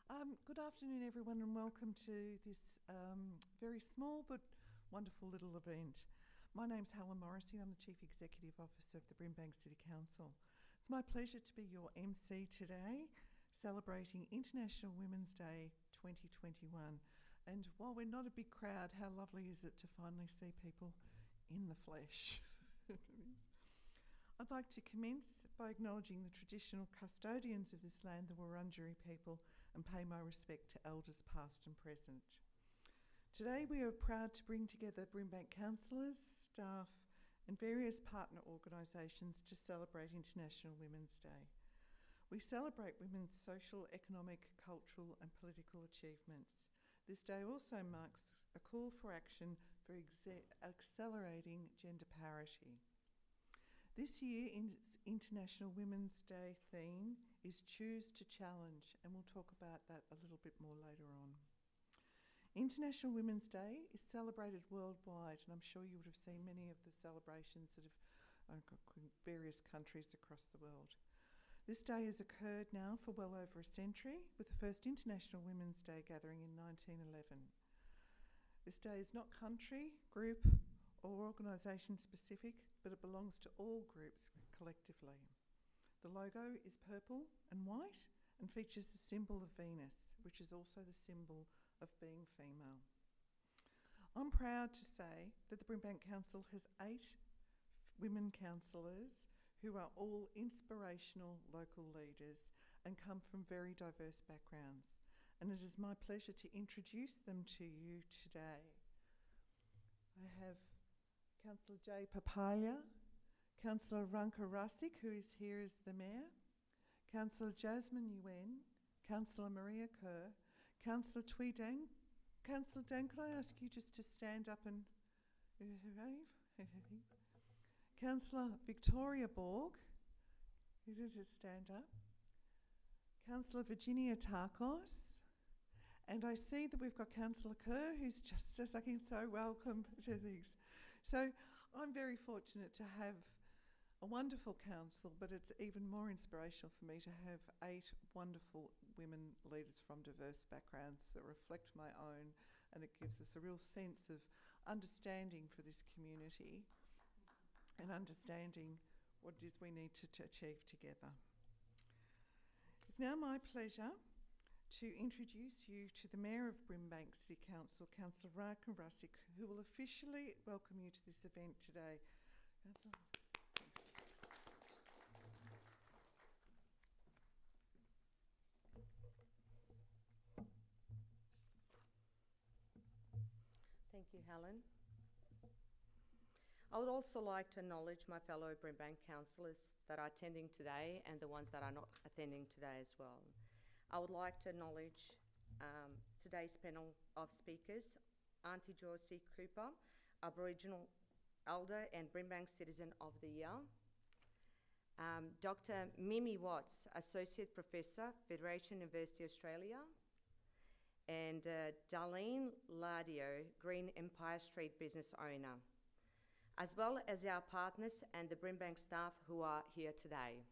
Good afternoon, everyone, and welcome to this very small but wonderful little event. My name's Helen Morrissey. I'm the Chief Executive Officer of the Brimbank City Council. It's my pleasure to be your MC today, celebrating International Women's Day 2021. And while we're not a big crowd, how lovely is it to finally see people in the flesh? I'd like to commence by acknowledging the traditional custodians of this land, the Wurundjeri people, and pay my respect to elders past and present. Today we are proud to bring together Brimbank councillors, staff and various partner organisations to celebrate International Women's Day. We celebrate women's social, economic, cultural and political achievements. This day also marks a call for action for accelerating gender parity. This year's International Women's Day theme is Choose to Challenge, and we'll talk about that a little bit more later on. International Women's Day is celebrated worldwide, and I'm sure you would have seen many of the celebrations that have in various countries across the world. This day has occurred now for well over a century, with the first International Women's Day gathering in 1911. This day is not country, group, or organisation specific, but it belongs to all groups collectively. The logo is purple and white and features the symbol of Venus, which is also the symbol of being female. I'm proud to say that the Brimbank Council has 8 women councillors who are all inspirational local leaders and come from very diverse backgrounds. And it is my pleasure to introduce them to you today. I have Councillor Jay Papalia, Councillor Ranka Rasik, who is here as the Mayor, Councillor Jasmine Yuen, Councillor Maria Kerr, Councillor Tui Dang. Councillor Dang, could I ask you just to stand up and wave? Councillor Victoria Borg, you just stand up. Councillor Virginia Tarkos. And I see that we've got Councillor Kerr, who's just looking so welcome to these. So I'm very fortunate to have a wonderful council, but it's even more inspirational for me to have 8 wonderful women leaders from diverse backgrounds that reflect my own, and it gives us a real sense of understanding for this community and understanding what it is we need to achieve together. It's now my pleasure to introduce you to the Mayor of Brimbank City Council, Councillor Ranka Rasik, who will officially welcome you to this event today. Councillor. Thank you, Helen. I would also like to acknowledge my fellow Brimbank councillors that are attending today and the ones that are not attending today as well. I would like to acknowledge today's panel of speakers, Auntie Josie Cooper, Aboriginal Elder and Brimbank Citizen of the Year, Dr. Mimi Watts, Associate Professor, Federation University Australia, and Darlene Lardio, Green Empire Street business owner, as well as our partners and the Brimbank staff who are here today.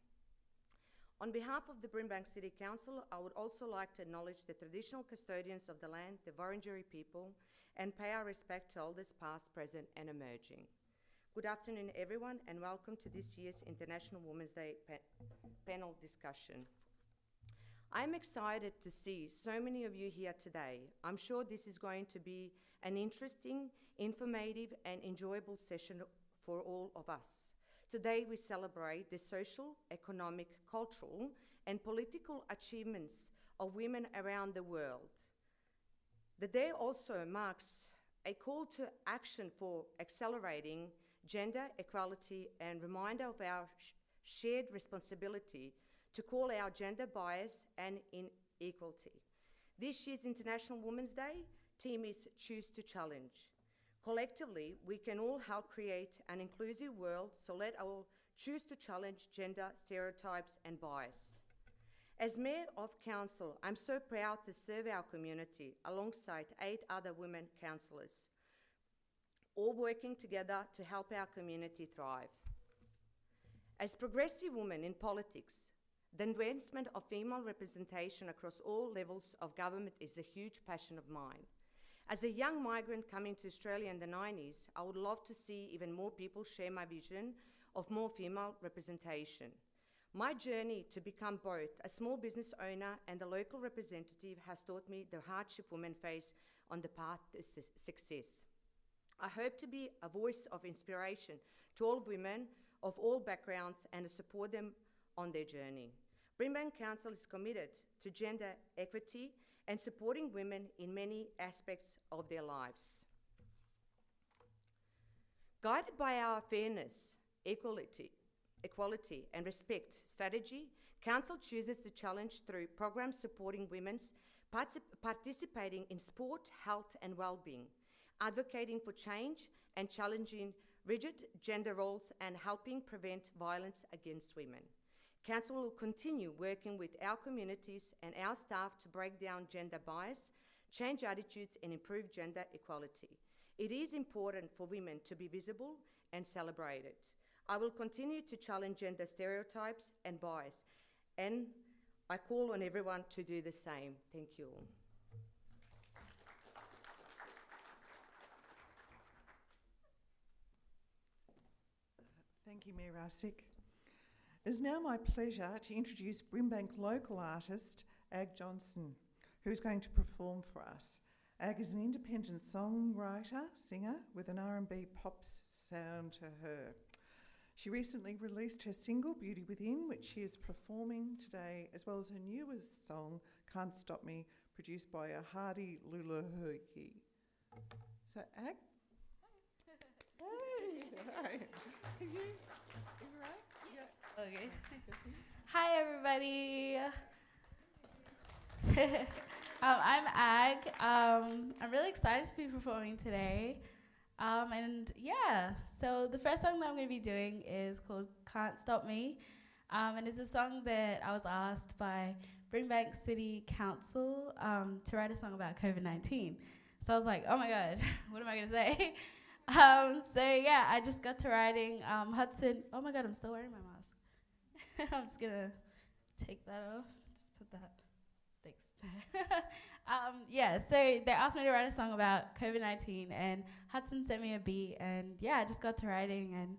On behalf of the Brimbank City Council, I would also like to acknowledge the traditional custodians of the land, the Wurundjeri people, and pay our respect to elders past, present and emerging. Good afternoon everyone, and welcome to this year's International Women's Day panel discussion. I'm excited to see so many of you here today. I'm sure this is going to be an interesting, informative and enjoyable session for all of us. Today we celebrate the social, economic, cultural and political achievements of women around the world. The day also marks a call to action for accelerating gender equality and reminder of our shared responsibility to call out gender bias and inequality. This year's International Women's Day theme is Choose to Challenge. Collectively, we can all help create an inclusive world, so let all choose to challenge gender stereotypes and bias. As Mayor of Council, I'm so proud to serve our community alongside 8 other women councillors, all working together to help our community thrive. As progressive women in politics, The advancement of female representation across all levels of government is a huge passion of mine. As a young migrant coming to Australia in the 90s, I would love to see even more people share my vision of more female representation. My journey to become both a small business owner and a local representative has taught me the hardship women face on the path to success. I hope to be a voice of inspiration to all women of all backgrounds and to support them on their journey. Brimbank Council is committed to gender equity and supporting women in many aspects of their lives. Guided by our fairness, equality and respect strategy, Council chooses to challenge through programs supporting women's participating in sport, health and well-being, advocating for change and challenging rigid gender roles and helping prevent violence against women. Council will continue working with our communities and our staff to break down gender bias, change attitudes and improve gender equality. It is important for women to be visible and celebrated. I will continue to challenge gender stereotypes and bias, and I call on everyone to do the same. Thank you all. Thank you, Mayor Rasik. It is now my pleasure to introduce Brimbank local artist Ag Johnson, who's going to perform for us. Ag is an independent songwriter, singer with an R&B pop sound to her. She recently released her single, Beauty Within, which she is performing today, as well as her newest song, Can't Stop Me, produced by a Hardy Lulahoki. So, Ag? Hey! Are you right? Yeah. Okay. Hi, everybody. I'm Ag. I'm really excited to be performing today. And yeah, so the first song that I'm going to be doing is called Can't Stop Me. And it's a song that I was asked by Brimbank City Council to write a song about COVID-19. So I was like, oh my God, what am I going to say? So yeah, I just got to writing Hudson. Oh my God, I'm still wearing my mask. I'm just going to take that off. Just put that. Thanks. Yeah, so they asked me to write a song about COVID-19 and Hudson sent me a beat and yeah, I just got to writing and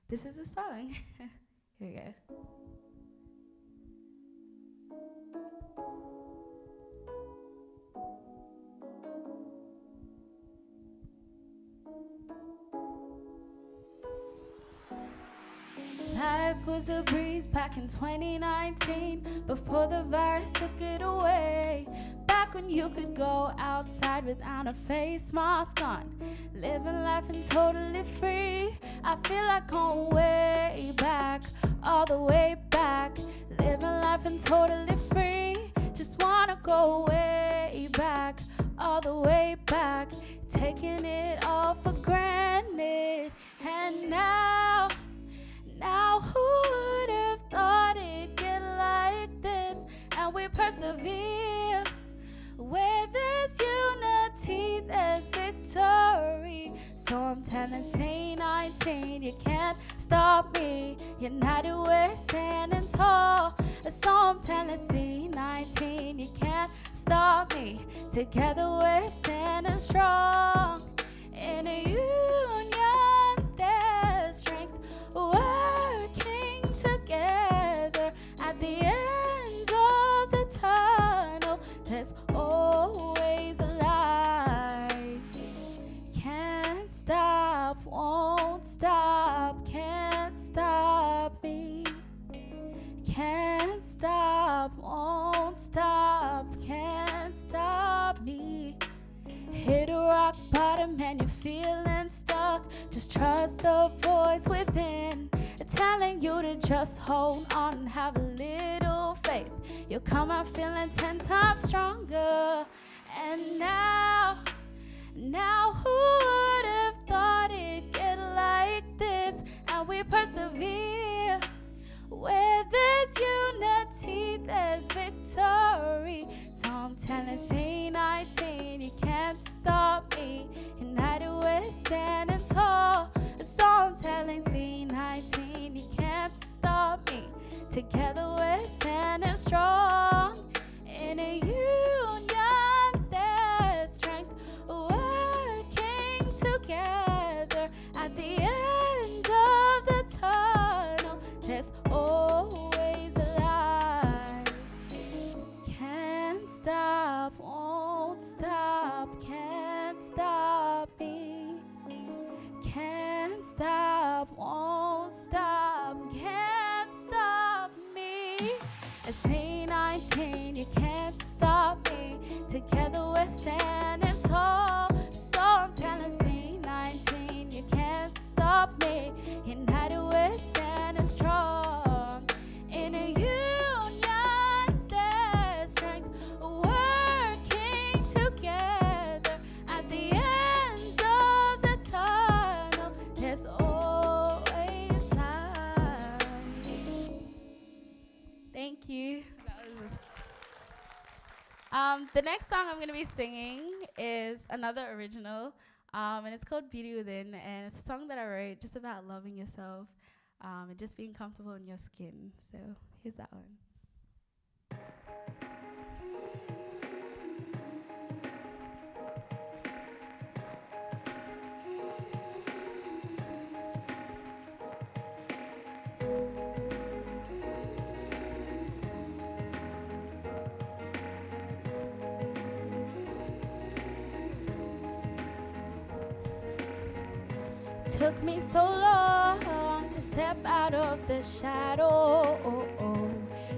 this is the song. Here we go. Life was a breeze back in 2019, before the virus took it away. Back when you could go outside without a face mask on, living life and totally free. I feel like going way back, all the way back, living life and totally free. Just wanna go way back, all the way back, taking it all for granted. And now who would have thought it'd get like this? And we persevere. Where there's unity, there's victory. So I'm telling C19, you can't stop me. United we're standing tall. So I'm telling C19, you can't stop me. Together we're standing strong. In a union, there's strength. Working together at the end of the tunnel, there's always a light. Can't stop, won't stop, can't stop me. Can't stop, won't stop, can't stop me. Hit a rock bottom and you're feeling stuck. Just trust the voice within, telling you to just hold on and have a little faith. You'll come out feeling 10 times stronger. And now who would have thought it'd get like this? And we persevere. Where there's unity, there's victory. So I'm telling C19, you can't stop me. United we're standing tall. So I'm telling C19, you can't stop me. Together we're standing stop, won't stop, can't stop me. At C19, you can't stop me. Together we're standing tall. So I'm telling C19, you can't stop me. United we're standing strong. In a union, there's strength. Working together at the ends of the tunnel. There's always light. Thank you. The next song I'm going to be singing is another original, and it's called Beauty Within, and it's a song that I wrote just about loving yourself and just being comfortable in your skin. So here's that one. Took me so long to step out of the shadow.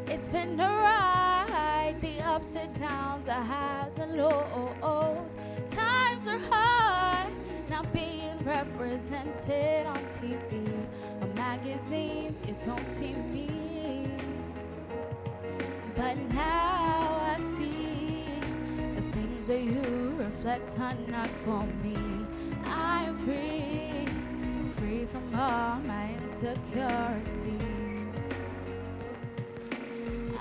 It's been a ride, the ups and downs, the highs and lows. Times are hard, not being represented on TV or magazines. You don't see me, but now I see the things that you reflect are not for me. I'm free, free from all my insecurities.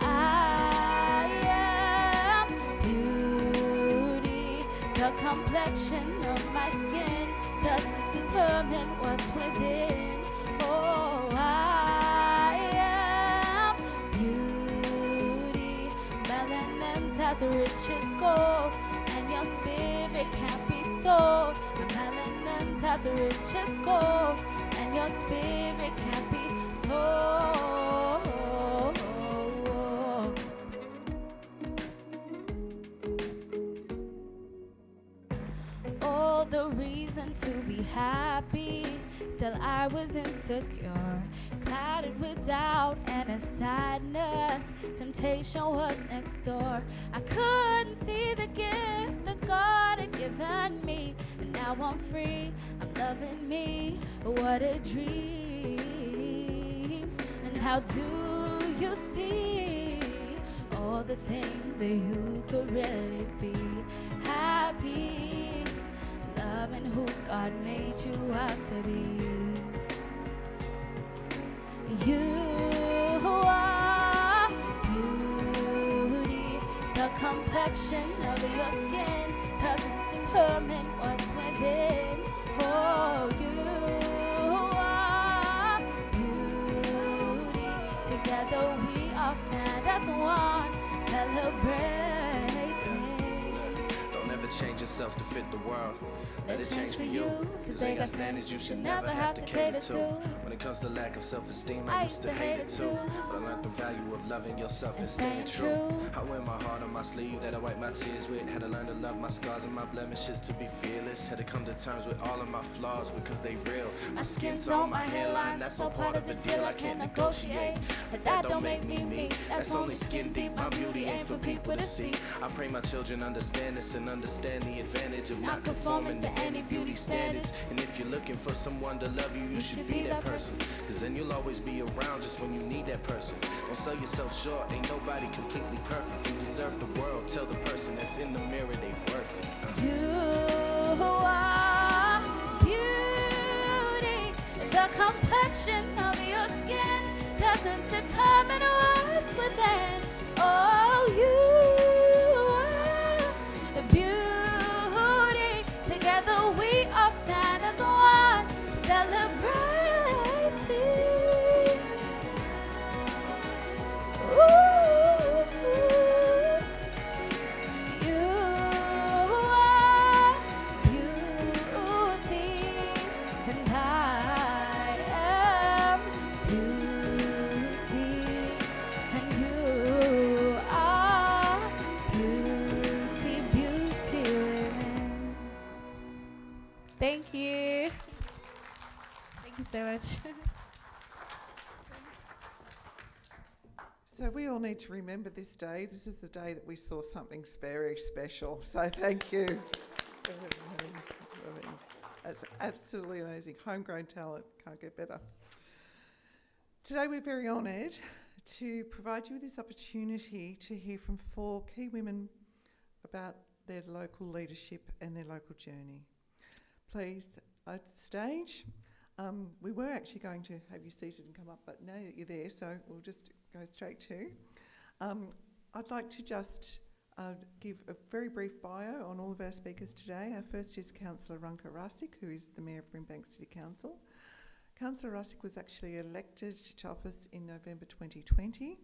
I am beauty. The complexion of my skin doesn't determine what's within. Oh, I am beauty. Melanin's as rich as gold, and your spirit can't be sold. Melanin's as rich as gold, and your spirit can't be sold. All the reason to be happy, still I was insecure, clouded with doubt and a sadness. Temptation was next door. I couldn't see the gift that God had given me, and now I'm free, I'm loving me. What a dream. And how do you see all the things that you could really be? Happy, loving who God made you out to be. You are beauty. The complexion of your skin doesn't determine what's within. Oh, you are beauty. Together we all stand as one, celebrating. Don't ever change yourself to fit the world. Let it change for you, cause they got standards you should never have to cater to. When it comes to lack of self-esteem, I used to hate it too, but I learned the value of loving yourself and staying true. I wear my heart on my sleeve that I wipe my tears with. Had to learn to love my scars and my blemishes, to be fearless. Had to come to terms with all of my flaws because they real. My skin's on my hairline, that's all part of the deal. I can't negotiate, but that don't make me me. That's only skin deep, my beauty ain't for people to see. I pray my children understand this and understand the advantage of not conforming to any beauty standards. And if you're looking for someone to love you, you should be that person, cause then you'll always be around just when you need that person. Don't sell yourself short, ain't nobody completely perfect. You deserve the world, tell the person that's in the mirror they worth it. You are beauty. The complexion of your skin doesn't determine what's within. Oh, you are beauty. Together we all stand as one, celebrating. Ooh, you are beauty, and I am beauty, and you are beauty, beauty women. Thank you. Thank you so much. So we all need to remember this day. This is the day that we saw something very special. So thank you. That's absolutely amazing. Homegrown talent, can't get better. Today we're very honoured to provide you with this opportunity to hear from 4 key women about their local leadership and their local journey. Please, at the stage, we were actually going to have you seated and come up, but now that you're there, so we'll just go straight to. I'd like to just give a very brief bio on all of our speakers today. Our first is Councillor Runka Rasik, who is the Mayor of Brimbank City Council. Councillor Rasik was actually elected to office in November 2020,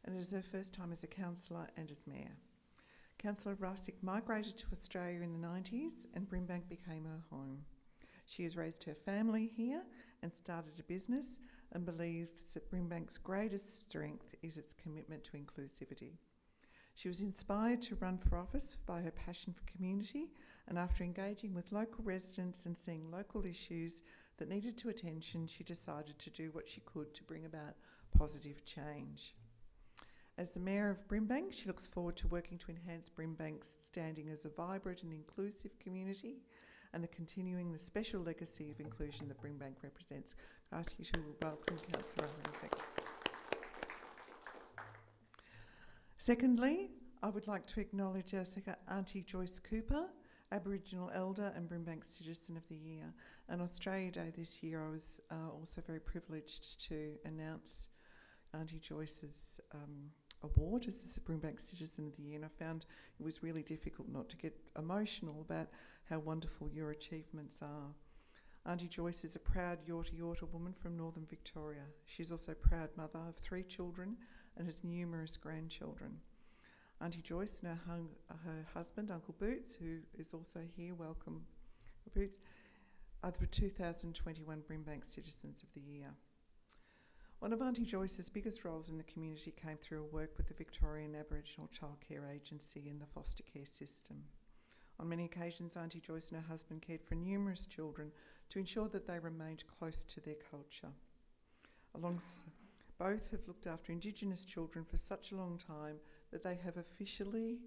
and it is her first time as a councillor and as Mayor. Councillor Rasik migrated to Australia in the 90s, and Brimbank became her home. She has raised her family here and started a business, and believes that Brimbank's greatest strength is its commitment to inclusivity. She was inspired to run for office by her passion for community, and after engaging with local residents and seeing local issues that needed to attention, she decided to do what she could to bring about positive change. As the Mayor of Brimbank, she looks forward to working to enhance Brimbank's standing as a vibrant and inclusive community, and continuing the special legacy of inclusion that Brimbank represents. I ask you to welcome Councillor Isaac. Secondly, I would like to acknowledge our Auntie Joyce Cooper, Aboriginal Elder and Brimbank Citizen of the Year. And Australia Day this year, I was also very privileged to announce Auntie Joyce's award as the Brimbank Citizen of the Year, and I found it was really difficult not to get emotional about how wonderful your achievements are. Auntie Joyce is a proud Yorta Yorta woman from Northern Victoria. She's also a proud mother of 3 children and has numerous grandchildren. Auntie Joyce and her husband, Uncle Boots, who is also here, welcome Boots, are the 2021 Brimbank Citizens of the Year. One of Auntie Joyce's biggest roles in the community came through her work with the Victorian Aboriginal Childcare Agency and the foster care system. On many occasions, Auntie Joyce and her husband cared for numerous children to ensure that they remained close to their culture. Both have looked after Indigenous children for such a long time that they have officially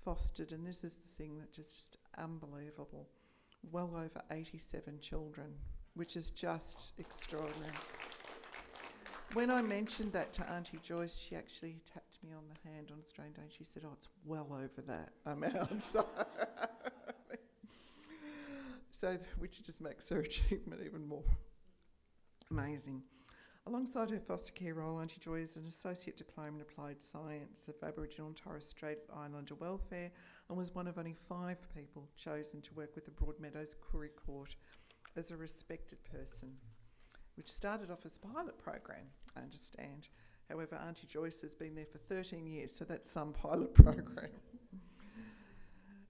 fostered, and this is the thing that is just unbelievable, well over 87 children, which is just extraordinary. When I mentioned that to Auntie Joyce, she actually tapped me on the hand on Australian Day and she said, "Oh, it's well over that amount." So, which just makes her achievement even more amazing. Alongside her foster care role, Auntie Joy is an Associate Diploma in Applied Science of Aboriginal and Torres Strait Islander Welfare, and was one of only 5 people chosen to work with the Broadmeadows Koori Court as a respected person, which started off as a pilot program, I understand. However, Auntie Joyce has been there for 13 years, so that's some pilot program.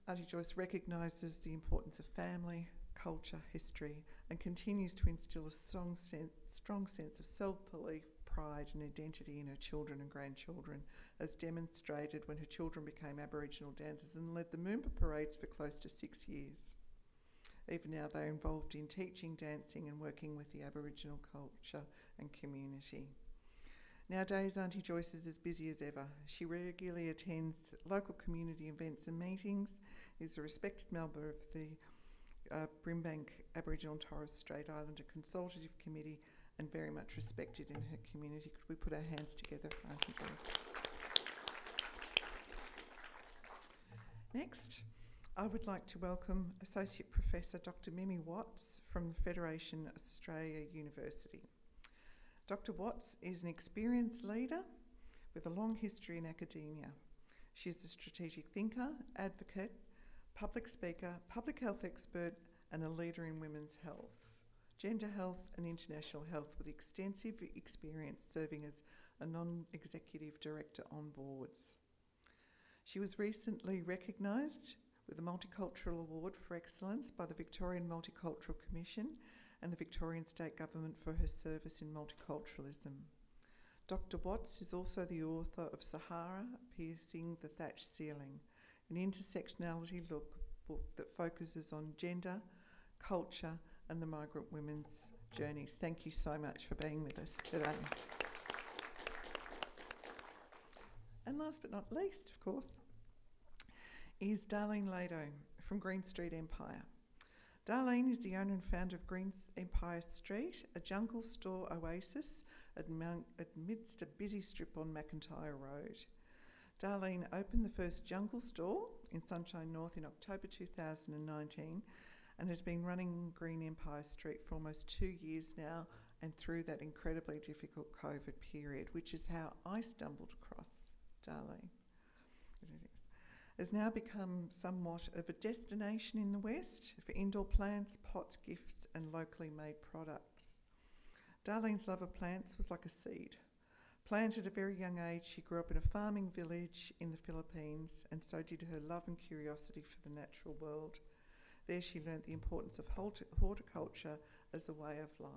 Auntie Joyce recognises the importance of family, culture, history, and continues to instil a strong sense of self-belief, pride and identity in her children and grandchildren, as demonstrated when her children became Aboriginal dancers and led the Moomba parades for close to 6 years. Even now they're involved in teaching, dancing and working with the Aboriginal culture and community. Nowadays, Auntie Joyce is as busy as ever. She regularly attends local community events and meetings, is a respected member of the Brimbank Aboriginal and Torres Strait Islander Consultative Committee, and very much respected in her community. Could we put our hands together for Auntie Joyce? Next, I would like to welcome Associate Professor Dr. Mimi Watts from the Federation Australia University. Dr. Watts is an experienced leader with a long history in academia. She is a strategic thinker, advocate, public speaker, public health expert, and a leader in women's health, gender health and international health, with extensive experience serving as a non-executive director on boards. She was recently recognised with the Multicultural Award for Excellence by the Victorian Multicultural Commission and the Victorian State Government for her service in multiculturalism. Dr. Watts is also the author of Sahara Piercing the Thatched Ceiling, an intersectionality book that focuses on gender, culture and the migrant women's journeys. Thank you so much for being with us today. And last but not least, of course, is Darlene Lado from Green Street Empire. Darlene is the owner and founder of Green Empire Street, a jungle store oasis amidst a busy strip on McIntyre Road. Darlene opened the first jungle store in Sunshine North in October 2019 and has been running Green Empire Street for almost 2 years now, and through that incredibly difficult COVID period, which is how I stumbled across Darlene. Has now become somewhat of a destination in the West for indoor plants, pots, gifts and locally made products. Darlene's love of plants was like a seed. Planted at a very young age, she grew up in a farming village in the Philippines, and so did her love and curiosity for the natural world. There she learnt the importance of horticulture as a way of life,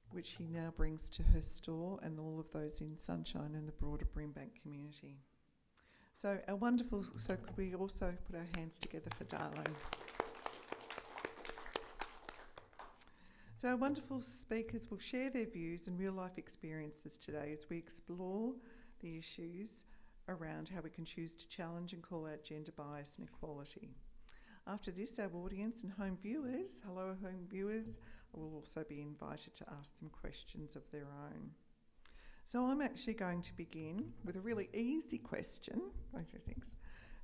which she now brings to her store and all of those in Sunshine and the broader Brimbank community. So could we also put our hands together for Darlene? So our wonderful speakers will share their views and real life experiences today as we explore the issues around how we can choose to challenge and call out gender bias and equality. After this, our audience and home viewers, hello home viewers, will also be invited to ask them questions of their own. So I'm actually going to begin with a really easy question.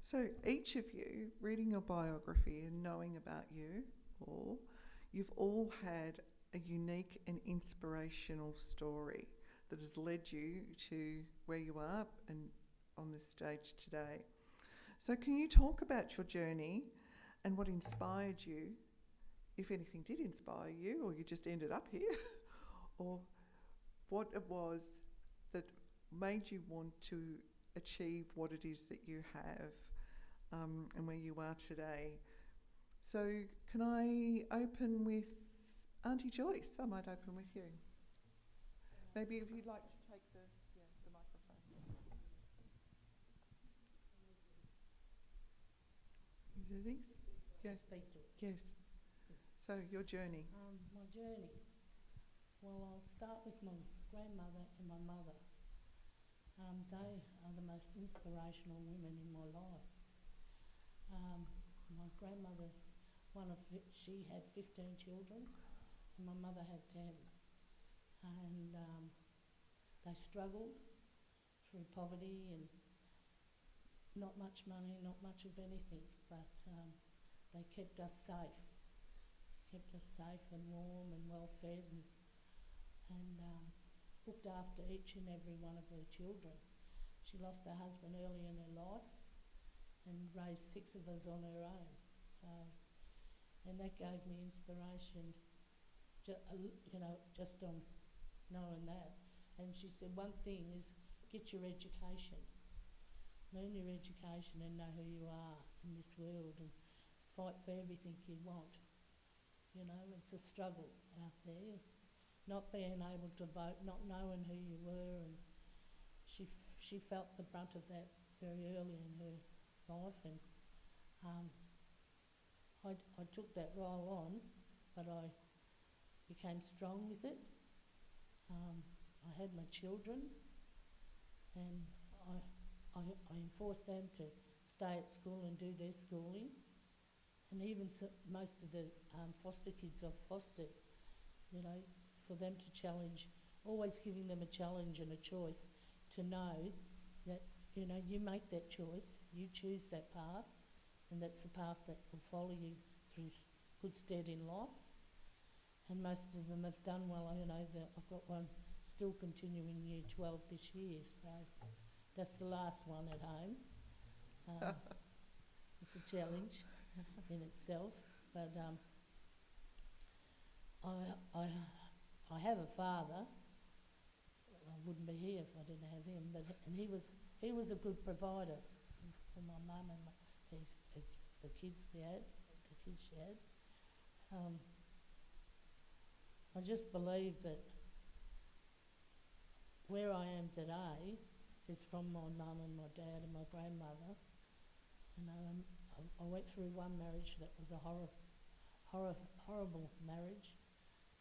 So each of you, reading your biography and knowing about you all, you've all had a unique and inspirational story that has led you to where you are and on this stage today. So can you talk about your journey and what inspired you, if anything did inspire you, or you just ended up here, or what it was that made you want to achieve what it is that you have, and where you are today? So can I open with Auntie Joyce? I might open with you. Maybe if you'd like to take the microphone. You do things? Yes. Speak to it. Yes. So your journey. My journey. Well, I'll start with my grandmother and my mother. They are the most inspirational women in my life. My grandmother's she had 15 children, and my mother had 10. And they struggled through poverty and not much money, not much of anything, but they kept us safe. Kept us safe and warm and well fed, and looked after each and every one of her children. She lost her husband early in her life and raised 6 of us on her own. And that gave me inspiration, just on knowing that. And she said, one thing is get your education. Learn your education and know who you are in this world and fight for everything you want. You know, it's a struggle out there, not being able to vote, not knowing who you were, and she felt the brunt of that very early in her life, and I took that role on, but I became strong with it. I had my children, and I enforced them to stay at school and do their schooling. And even most of the foster kids I've fostered, for them to challenge, always giving them a challenge and a choice to know that, you make that choice, you choose that path, and that's the path that will follow you through good stead in life. And most of them have done well. I've got one still continuing year 12 this year, so that's the last one at home. It's a challenge in itself, but I have a father. I wouldn't be here if I didn't have him, and he was a good provider for my mum and the kids she had. I just believe that where I am today is from my mum and my dad and my grandmother. I went through one marriage that was a horrible marriage,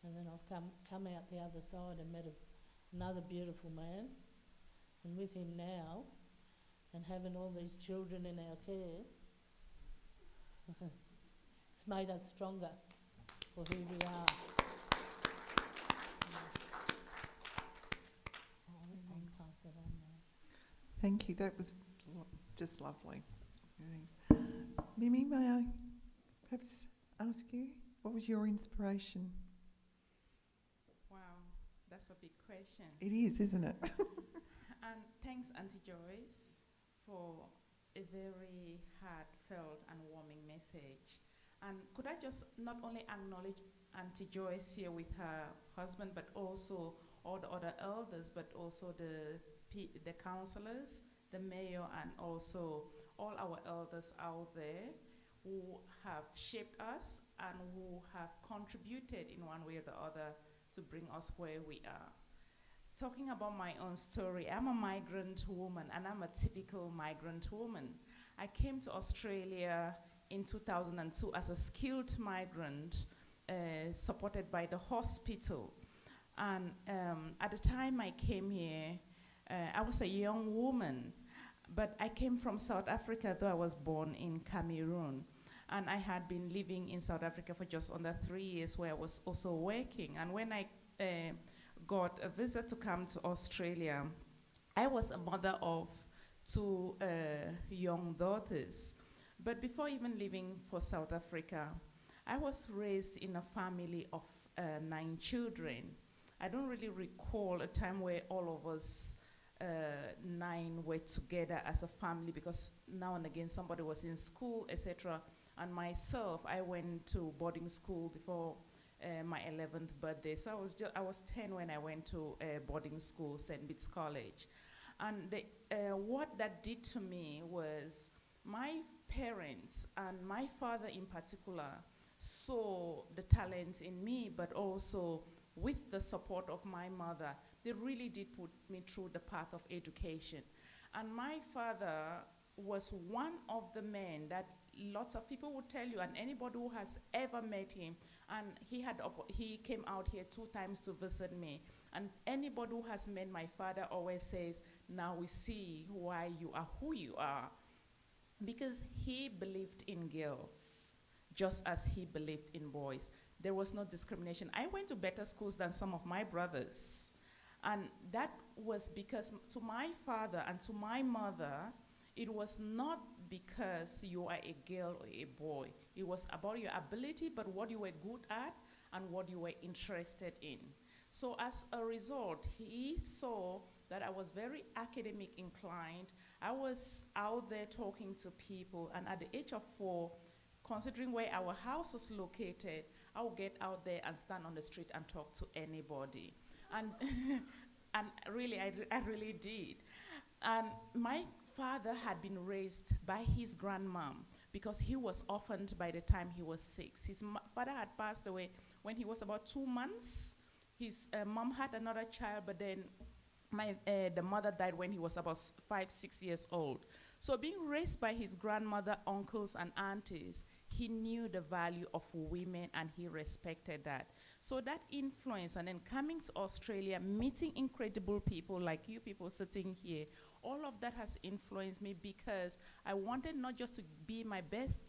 and then I've come out the other side and met another beautiful man, and with him now, and having all these children in our care, it's made us stronger for who we are. I'll pass it on now. Thank you. That was just lovely. Thanks. Mimi, may I perhaps ask you, what was your inspiration? Wow, that's a big question. It is, isn't it? And thanks, Auntie Joyce, for a very heartfelt and warming message. And could I just not only acknowledge Auntie Joyce here with her husband, but also all the other elders, but also the councillors, the mayor, and also all our elders out there who have shaped us and who have contributed in one way or the other to bring us where we are. Talking about my own story, I'm a migrant woman, and I'm a typical migrant woman. I came to Australia in 2002 as a skilled migrant, supported by the hospital. And at the time I came here, I was a young woman, but I came from South Africa, though I was born in Cameroon. And I had been living in South Africa for just under 3 years, where I was also working. And when I got a visa to come to Australia, I was a mother of 2 young daughters. But before even leaving for South Africa, I was raised in a family of 9 children. I don't really recall a time where all of us 9 were together as a family, because now and again somebody was in school, etc. And myself, I went to boarding school before my 11th birthday. So I was 10 when I went to boarding school, St. Bede's College. And what that did to me was my parents, and my father in particular, saw the talent in me, but also with the support of my mother, they really did put me through the path of education. And my father was one of the men that lots of people would tell you, and anybody who has ever met him, and he came out here 2 times to visit me, and anybody who has met my father always says, now we see why you are who you are. Because he believed in girls, just as he believed in boys. There was no discrimination. I went to better schools than some of my brothers. And that was because to my father and to my mother, it was not because you are a girl or a boy. It was about your ability, but what you were good at and what you were interested in. So as a result, he saw that I was very academic inclined. I was out there talking to people, and at the age of 4, considering where our house was located, I would get out there and stand on the street and talk to anybody. And, and really, I really did. And my father had been raised by his grandmom because he was orphaned by the time he was 6. His father had passed away when he was about 2 months. His mom had another child, but then the mother died when he was about 5, 6 years old. So being raised by his grandmother, uncles, and aunties, he knew the value of women and he respected that. So that influence, and then coming to Australia, meeting incredible people like you people sitting here, all of that has influenced me because I wanted not just to be my best,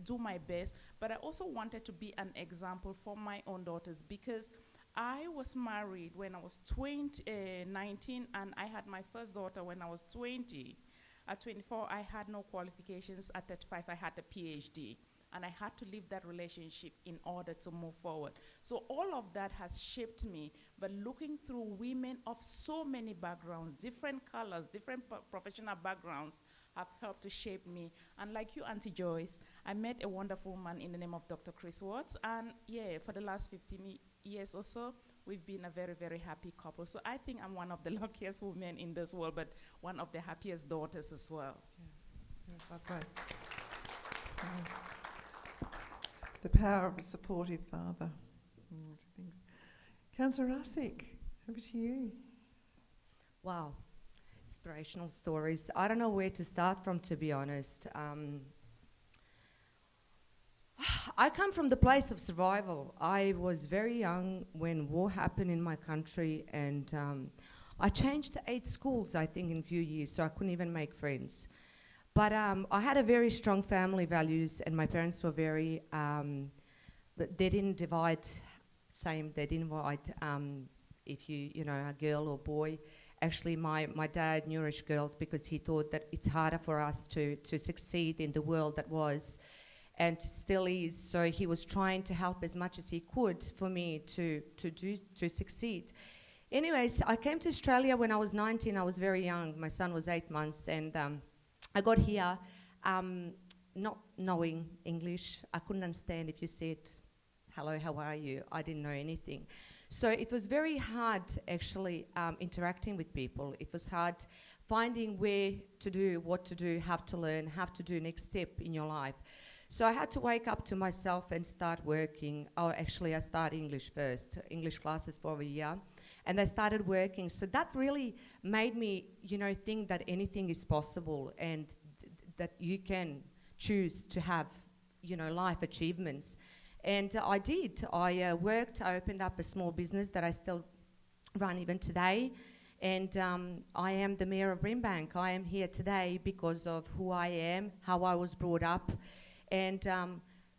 do my best, but I also wanted to be an example for my own daughters, because I was married when I was 19, and I had my first daughter when I was 20. At 24, I had no qualifications. At 35, I had a PhD. And I had to leave that relationship in order to move forward. So all of that has shaped me. But looking through women of so many backgrounds, different colors, different professional backgrounds, have helped to shape me. And like you, Auntie Joyce, I met a wonderful man in the name of Dr. Chris Watts. And yeah, for the last 15 years or so, we've been a very, very happy couple. So I think I'm one of the luckiest women in this world, but one of the happiest daughters as well. Yeah. Lovely. The power of a supportive father. Thanks. Councillor Rasik, over to you. Wow, inspirational stories. I don't know where to start from, to be honest. I come from the place of survival. I was very young when war happened in my country, and I changed to 8 schools, I think, in a few years, so I couldn't even make friends. But I had a very strong family values, and my parents were very, but they didn't divide same, they didn't divide if you know, a girl or boy. Actually, my dad nourished girls because he thought that it's harder for us to succeed in the world that was, and still is. So he was trying to help as much as he could for me to succeed. Anyways, I came to Australia when I was 19. I was very young. My son was 8 months, and I got here not knowing English. I couldn't understand if you said, hello, how are you? I didn't know anything. So it was very hard, actually, interacting with people. It was hard finding where to do, what to do, how to learn, how to do next step in your life. So I had to wake up to myself and start working. Oh, actually, I started English first, English classes for a year. And I started working. So that really made me, you know, think that anything is possible, and that you can choose to have, you know, life achievements. And I did. I worked, I opened up a small business that I still run even today. And I am the mayor of Brimbank. I am here today because of who I am, how I was brought up, and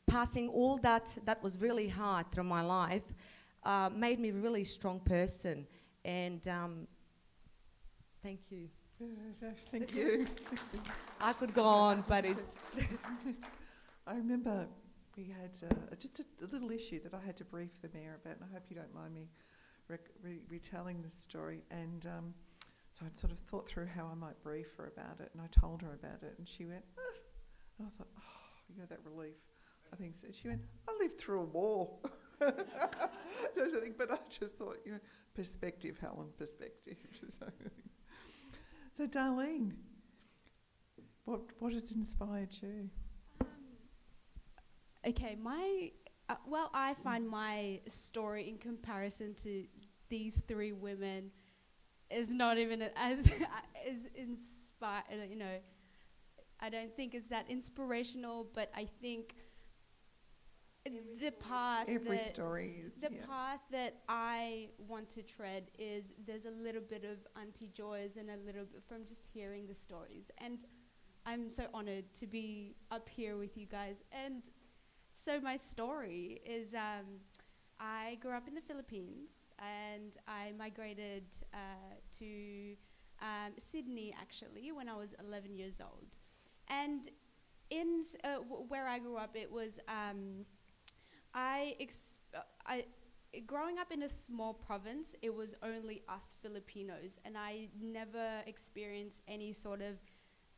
passing all that was really hard through my life made me a really strong person. And thank you. Thank you. I could go on, but it's... I remember we had just a little issue that I had to brief the mayor about, and I hope you don't mind me retelling this story. And so I'd sort of thought through how I might brief her about it, and I told her about it, and she went, ah. And I thought, oh, you know, that relief. I think so. She went, I lived through a war. But I just thought, you know, perspective, Helen, perspective. So Darlene, what has inspired you? Okay, I find my story in comparison to these 3 women is not even as inspired, you know. I don't think it's that inspirational, but I think the path path that I want to tread is, there's a little bit of Auntie Joy's and a little bit from just hearing the stories. And I'm so honored to be up here with you guys. And so my story is, I grew up in the Philippines, and I migrated to Sydney, actually, when I was 11 years old. And in where I grew up, it was... growing up in a small province, it was only us Filipinos, and I never experienced any sort of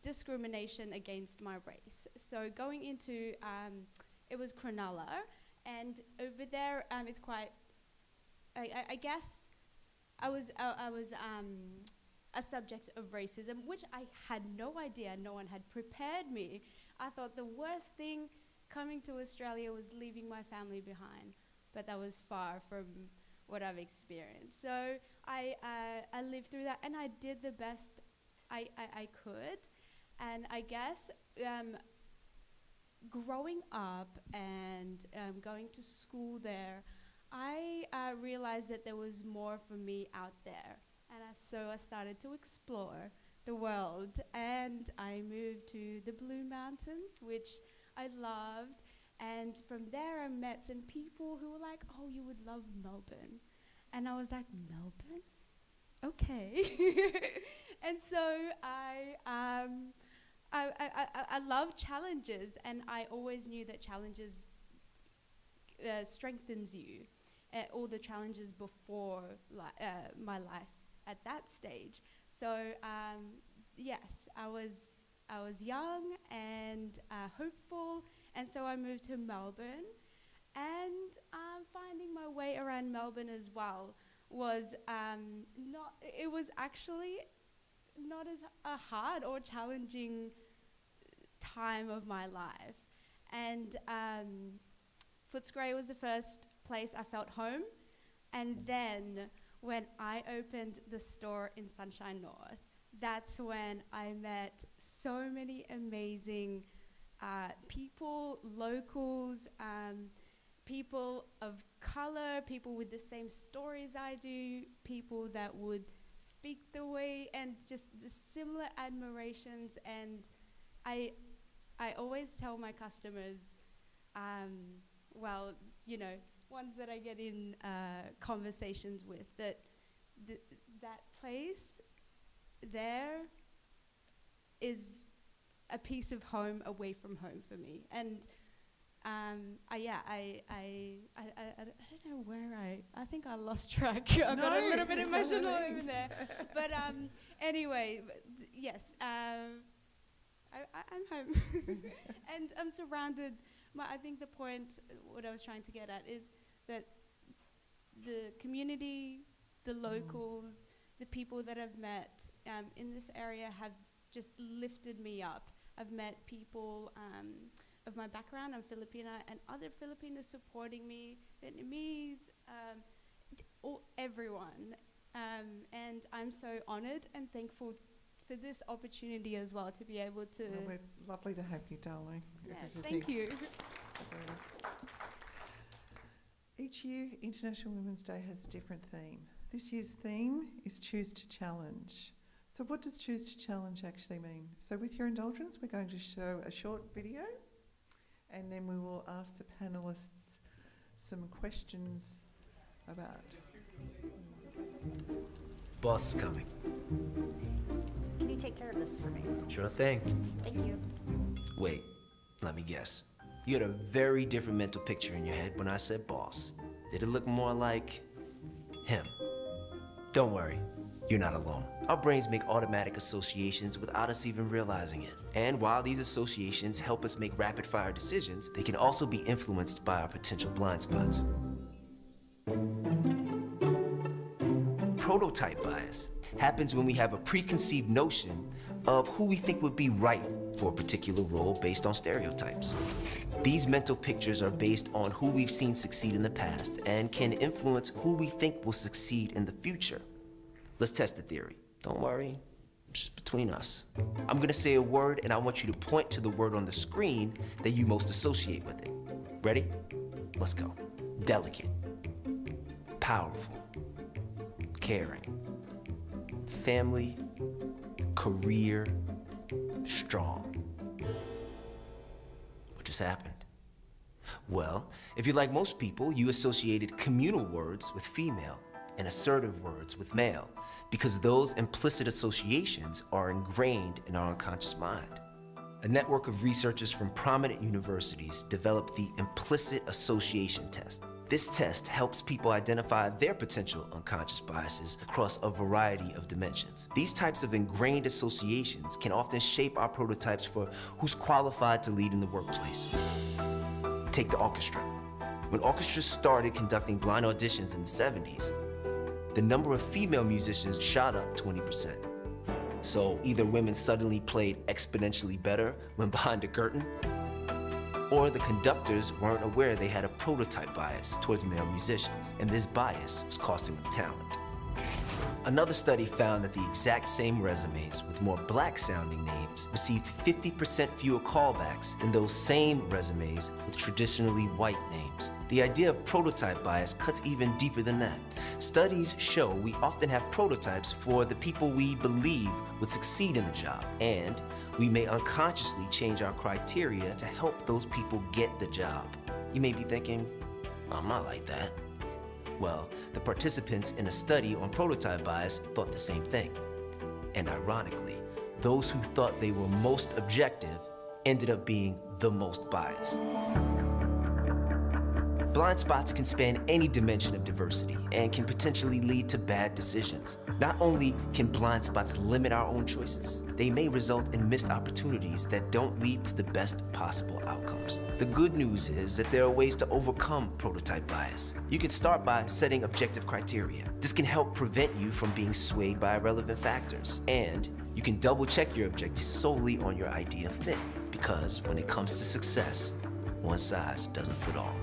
discrimination against my race. So going into, it was Cronulla, and over there, it's quite, I guess, I was a subject of racism, which I had no idea. No one had prepared me. I thought the worst thing coming to Australia was leaving my family behind, but that was far from what I've experienced. So I lived through that, and I did the best I could. And I guess growing up and going to school there, I realized that there was more for me out there. And so I started to explore the world, and I moved to the Blue Mountains, which I loved. And from there I met some people who were like, oh, you would love Melbourne. And I was like, Melbourne? Okay. And so I love challenges, and I always knew that challenges strengthens you. All the challenges before my life at that stage. So yes, I was young and hopeful, and so I moved to Melbourne. And finding my way around Melbourne as well was it was actually not as a hard or challenging time of my life. And Footscray was the first place I felt home. And then when I opened the store in Sunshine North, that's when I met so many amazing people, locals, people of color, people with the same stories I do, people that would speak the way, and just the similar admirations. And I always tell my customers, well, you know, ones that I get in conversations with, that that place there is a piece of home away from home for me. And I don't know where I think I lost track. I got a little bit emotional over there. But anyway, yes, I'm home. And I'm surrounded. I think the point, what I was trying to get at, is that the community, the locals, the people that I've met in this area have just lifted me up. I've met people of my background, I'm Filipina, and other Filipinos supporting me, Vietnamese, everyone. And I'm so honored and thankful for this opportunity as well, to be able to... Well, we're lovely to have you, darling. Yeah, thank you. Each year, International Women's Day has a different theme. This year's theme is Choose to Challenge. So what does Choose to Challenge actually mean? So with your indulgence, we're going to show a short video, and then we will ask the panellists some questions about... Boss is coming. Can you take care of this for me? Sure thing. Thank you. Wait, let me guess. You had a very different mental picture in your head when I said boss. Did it look more like him? Don't worry, you're not alone. Our brains make automatic associations without us even realizing it. And while these associations help us make rapid-fire decisions, they can also be influenced by our potential blind spots. Prototype bias happens when we have a preconceived notion of who we think would be right for a particular role based on stereotypes. These mental pictures are based on who we've seen succeed in the past and can influence who we think will succeed in the future. Let's test the theory. Don't worry, just between us. I'm gonna say a word and I want you to point to the word on the screen that you most associate with it. Ready? Let's go. Delicate, powerful, caring, family, career, strong. What just happened? Well, if you're like most people, you associated communal words with female and assertive words with male, because those implicit associations are ingrained in our unconscious mind. A network of researchers from prominent universities developed the implicit association test. This test helps people identify their potential unconscious biases across a variety of dimensions. These types of ingrained associations can often shape our prototypes for who's qualified to lead in the workplace. Take the orchestra. When orchestras started conducting blind auditions in the 70s, the number of female musicians shot up 20%. So either women suddenly played exponentially better when behind a curtain, or the conductors weren't aware they had a prototype bias towards male musicians, and this bias was costing them talent. Another study found that the exact same resumes with more black-sounding names received 50% fewer callbacks than those same resumes with traditionally white names. The idea of prototype bias cuts even deeper than that. Studies show we often have prototypes for the people we believe would succeed in a job, and we may unconsciously change our criteria to help those people get the job. You may be thinking, I'm not like that. Well, the participants in a study on prototype bias thought the same thing. And ironically, those who thought they were most objective ended up being the most biased. Blind spots can span any dimension of diversity and can potentially lead to bad decisions. Not only can blind spots limit our own choices, they may result in missed opportunities that don't lead to the best possible outcomes. The good news is that there are ways to overcome prototype bias. You can start by setting objective criteria. This can help prevent you from being swayed by irrelevant factors. And you can double-check your objectives solely on your idea of fit, because when it comes to success, one size doesn't fit all.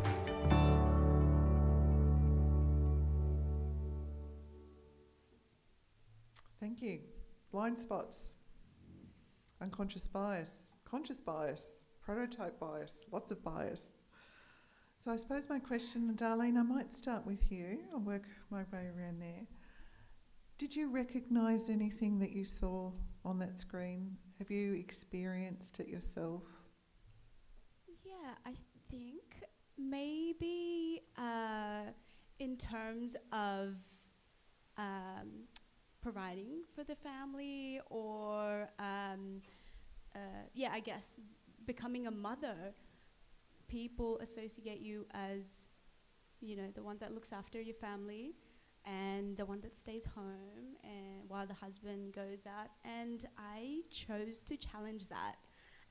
Thank you. Blind spots, unconscious bias, conscious bias, prototype bias, lots of bias. So I suppose my question, Darlene, I might start with you. I'll work my way around there. Did you recognise anything that you saw on that screen? Have you experienced it yourself? Yeah, I think maybe in terms of providing for the family, or I guess becoming a mother, people associate you as, the one that looks after your family and the one that stays home and while the husband goes out. And I chose to challenge that.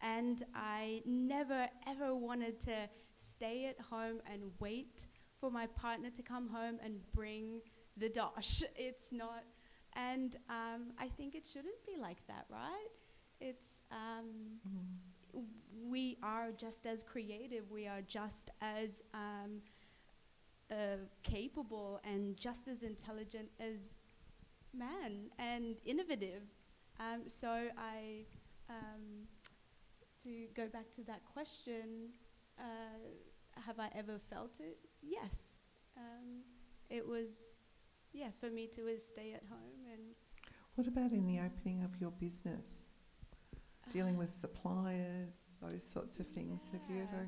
And I never ever wanted to stay at home and wait for my partner to come home and bring the dosh. It's not, and I think it shouldn't be like that, right? It's, we are just as creative, we are just as capable and just as intelligent as man, and innovative. So I, to go back to that question, have I ever felt it? Yes. It was, for me to stay at home. And what about in the opening of your business? Dealing with suppliers, those sorts of things. Have you ever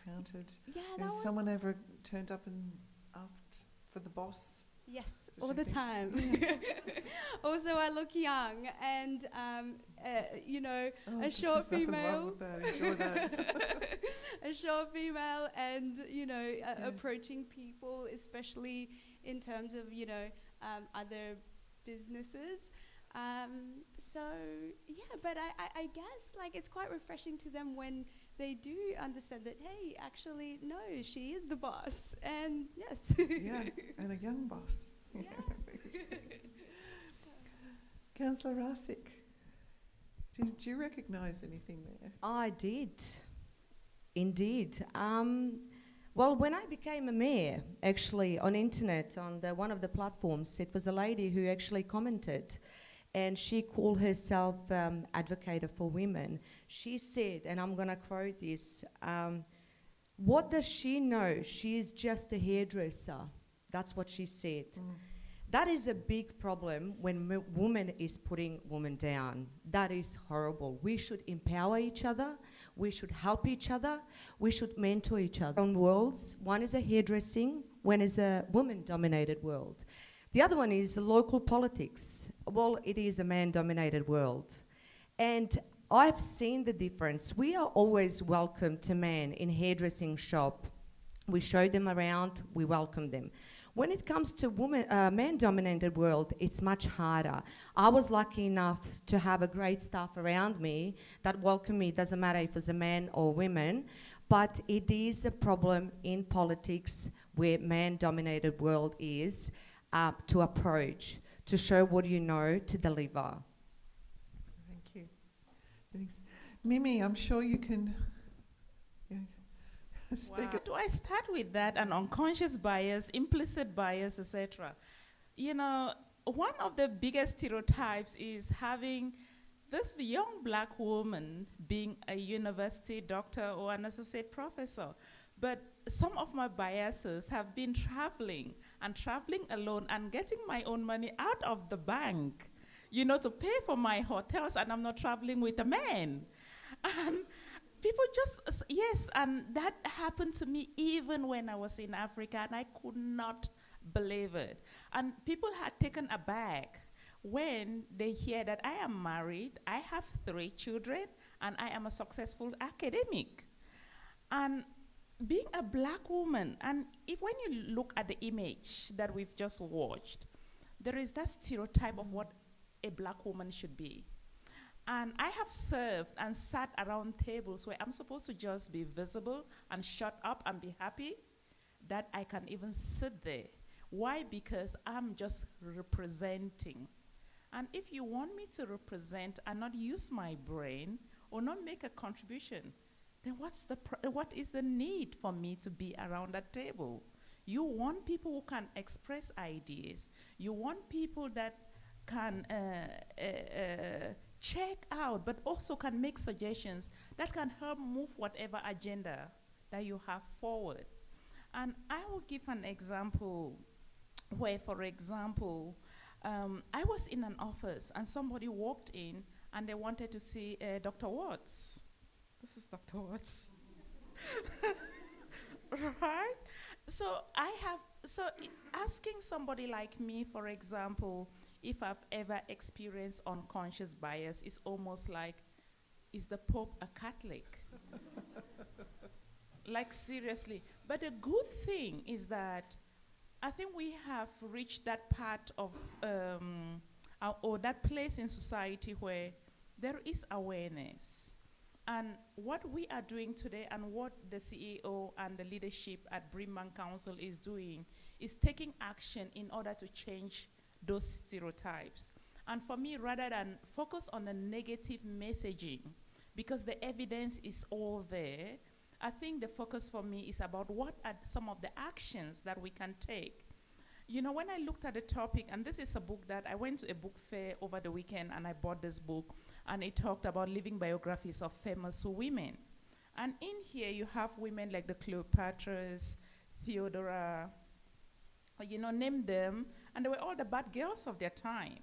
encountered? Yeah, Has someone ever turned up and asked for the boss? Yes, all the time. Also, I look young, and a short female. Enjoy that. A short female, and approaching people, especially in terms of other businesses. But I guess it's quite refreshing to them when they do understand that, hey, actually, no, she is the boss. And yes. Yeah, and a young boss. Yes. Councillor Rasik, did you recognise anything there? I did, indeed. Well, when I became a mayor, actually, on internet, on one of the platforms, it was a lady who actually commented, and she called herself Advocate for Women. She said, and I'm going to quote this, what does she know? She is just a hairdresser. That's what she said. That is a big problem when woman is putting woman down. That is horrible. We should empower each other. We should help each other. We should mentor each other. On worlds, one is a hairdressing, one is a woman-dominated world. The other one is local politics. Well, it is a man-dominated world. And I've seen the difference. We are always welcome to men in hairdressing shop. We show them around, we welcome them. When it comes to man-dominated world, it's much harder. I was lucky enough to have a great staff around me that welcome me, doesn't matter if it's a man or women, but it is a problem in politics where man-dominated world is to approach, to show what you know, to deliver. Thank you. Thanks. Mimi, I'm sure you can speak. Wow. Do I start with that? An unconscious bias, implicit bias, etc. One of the biggest stereotypes is having this young black woman being a university doctor or an associate professor. But some of my biases have been traveling alone and getting my own money out of the bank, to pay for my hotels, and I'm not traveling with a man. And people just, yes, and that happened to me even when I was in Africa, and I could not believe it. And people had taken aback when they hear that I am married, I have 3 children, and I am a successful academic. And being a black woman, and when you look at the image that we've just watched, there is that stereotype of what a black woman should be. And I have served and sat around tables where I'm supposed to just be visible and shut up and be happy, that I can even sit there. Why? Because I'm just representing. And if you want me to represent and not use my brain or not make a contribution, then what is the need for me to be around that table? You want people who can express ideas. You want people that can check out, but also can make suggestions that can help move whatever agenda that you have forward. And I will give an example where, for example, I was in an office and somebody walked in and they wanted to see Dr. Watts. This is Dr. Watts. Right? So asking somebody like me, for example, if I've ever experienced unconscious bias is almost like, is the Pope a Catholic? Like, seriously. But the good thing is that I think we have reached that part of, or that place in society where there is awareness. And what we are doing today and what the CEO and the leadership at Brimbank Council is doing is taking action in order to change those stereotypes. And for me, rather than focus on the negative messaging, because the evidence is all there, I think the focus for me is about what are some of the actions that we can take. You know, when I looked at the topic, and this is a book that I went to a book fair over the weekend and I bought this book, and it talked about living biographies of famous women. And in here you have women like the Cleopatras, Theodora, you know, name them, and they were all the bad girls of their time.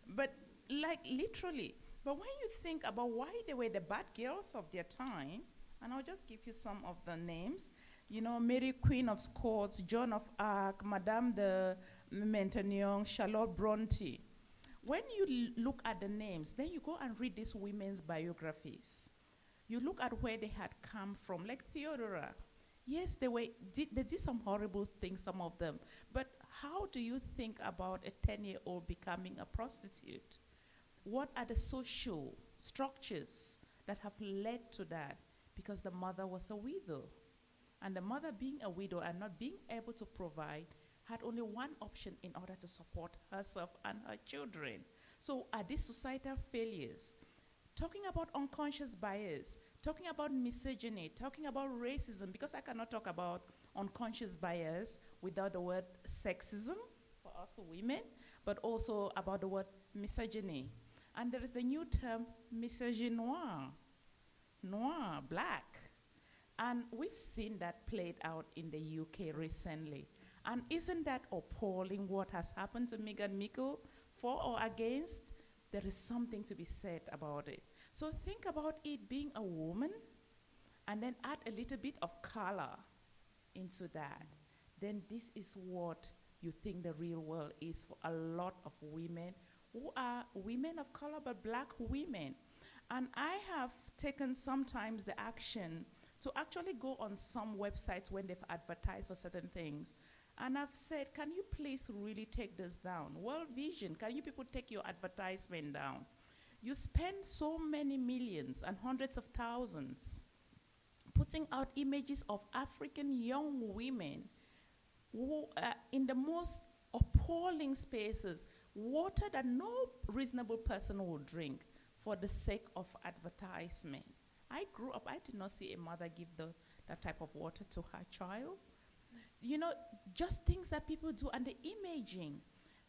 But like literally, but when you think about why they were the bad girls of their time, and I'll just give you some of the names, you know, Mary Queen of Scots, Joan of Arc, Madame de Maintenon, Charlotte Bronte. When you look at the names, then you go and read these women's biographies. You look at where they had come from, like Theodora. Yes, they did some horrible things, some of them. But how do you think about a 10-year-old becoming a prostitute? What are the social structures that have led to that? Because the mother was a widow. And the mother, being a widow and not being able to provide, had only one option in order to support herself and her children. So are these societal failures? Talking about unconscious bias, talking about misogyny, talking about racism, because I cannot talk about unconscious bias without the word sexism for us women, but also about the word misogyny. And there is the new term misogynoir, noir, black. And we've seen that played out in the UK recently. And isn't that appalling what has happened to Meghan Markle? For or against? There is something to be said about it. So think about it being a woman, and then add a little bit of color into that. Then this is what you think the real world is for a lot of women who are women of color, but black women. And I have taken sometimes the action to actually go on some websites when they've advertised for certain things. And I've said, can you please really take this down? World Vision, can you people take your advertisement down? You spend so many millions and hundreds of thousands putting out images of African young women who are in the most appalling spaces, water that no reasonable person would drink for the sake of advertisement. I grew up, I did not see a mother give that type of water to her child. You know, just things that people do, and the imaging.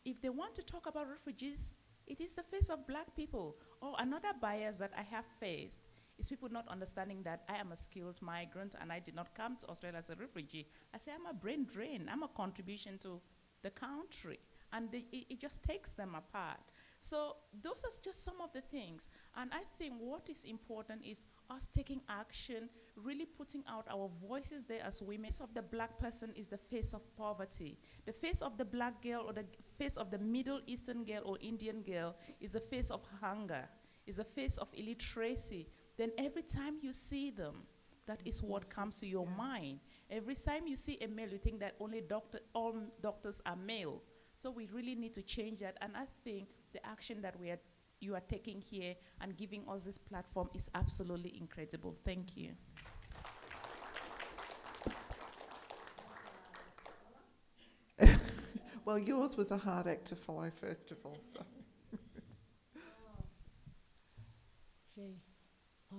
If they want to talk about refugees, it is the face of black people. Or another bias that I have faced is people not understanding that I am a skilled migrant and I did not come to Australia as a refugee. I say I'm a brain drain, I'm a contribution to the country. And it just takes them apart. So those are just some of the things. And I think what is important is us taking action, really putting out our voices there as women. The face of the black person is the face of poverty. The face of the black girl or the face of the Middle Eastern girl or Indian girl is the face of hunger, is the face of illiteracy. Then every time you see them, that is what comes to your mind. Every time you see a male, you think that all doctors are male. So we really need to change that. And I think the action that you are taking here and giving us this platform is absolutely incredible. Thank you. Well, yours was a hard act to follow, first of all. So. Gee, I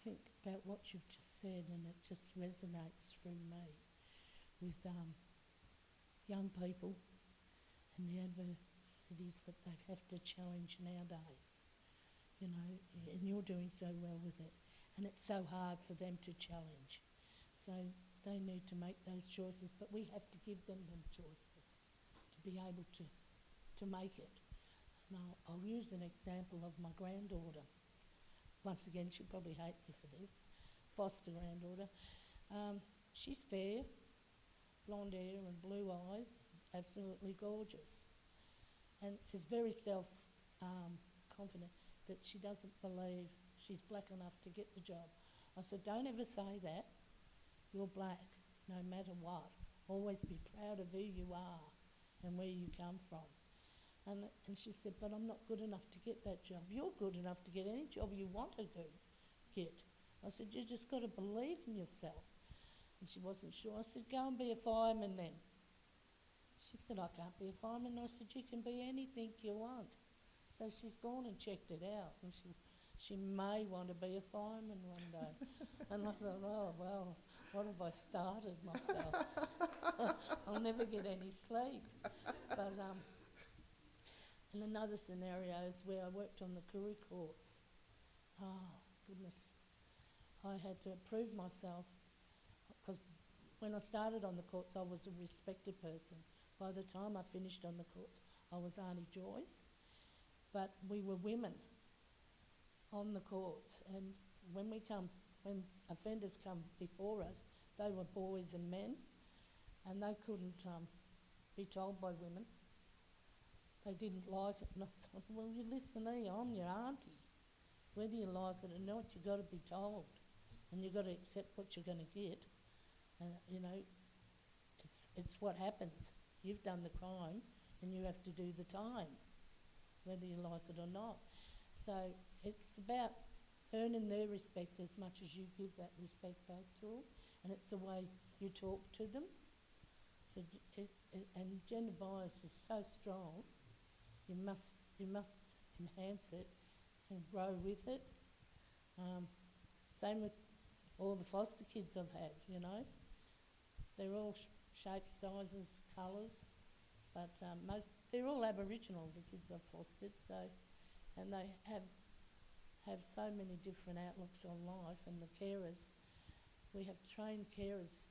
think about what you've just said, and it just resonates through me with young people and the adversities that they have to challenge nowadays. you know, and you're doing so well with it. And it's so hard for them to challenge. So they need to make those choices, but we have to give them choices to be able to make it. And I'll use an example of my granddaughter. Once again, she'll probably hate me for this, foster granddaughter. She's fair, blonde hair and blue eyes, absolutely gorgeous, and is very self-confident that she doesn't believe she's black enough to get the job. I said, don't ever say that. You're black, no matter what. Always be proud of who you are and where you come from. And she said, but I'm not good enough to get that job. You're good enough to get any job you want to get. I said, you just got to believe in yourself. And she wasn't sure. I said, go and be a fireman then. She said, I can't be a fireman. I said, you can be anything you want. So she's gone and checked it out, and she may want to be a fireman one day. And I thought, oh, well, what have I started myself? I'll never get any sleep. But in another scenario is where I worked on the Koori courts. Oh, goodness. I had to prove myself, because when I started on the courts, I was a respected person. By the time I finished on the courts, I was Auntie Joyce. But we were women on the courts, and when offenders come before us, they were boys and men, and they couldn't be told by women. They didn't like it, and I thought, well, you listen here, I'm your auntie. Whether you like it or not, you've got to be told, and you've got to accept what you're going to get. And, you know, it's what happens. You've done the crime, and you have to do the time, whether you like it or not. So it's about earning their respect as much as you give that respect back to them, and it's the way you talk to them. So and gender bias is so strong. You must enhance it and grow with it. Same with all the foster kids I've had, you know. They're all shapes, sizes, colours, but they're all Aboriginal, the kids I've fostered, so, and they have so many different outlooks on life, and the carers, we have trained carers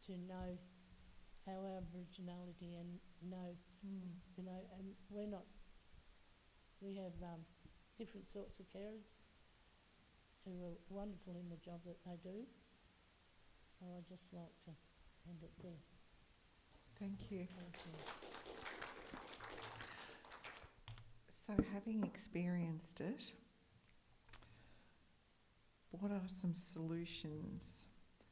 to know our Aboriginality and know, you know, and we have different sorts of carers who are wonderful in the job that they do. So I just like to end it there. Thank you. Thank you. So, having experienced it, what are some solutions?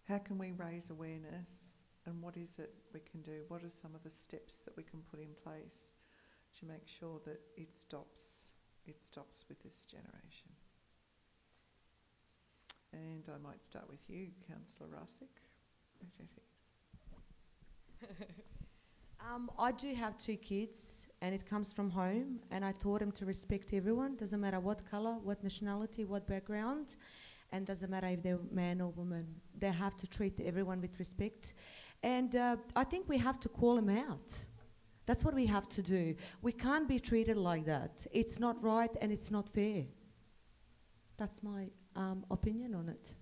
How can we raise awareness, and what is it we can do? What are some of the steps that we can put in place to make sure that it stops with this generation? And I might start with you, Councillor Rasick. What do you think? I do have 2 kids, and it comes from home, and I taught them to respect everyone, doesn't matter what colour, what nationality, what background, and doesn't matter if they're man or woman. They have to treat everyone with respect. And I think we have to call them out. That's what we have to do. We can't be treated like that. It's not right and it's not fair. That's my opinion on it.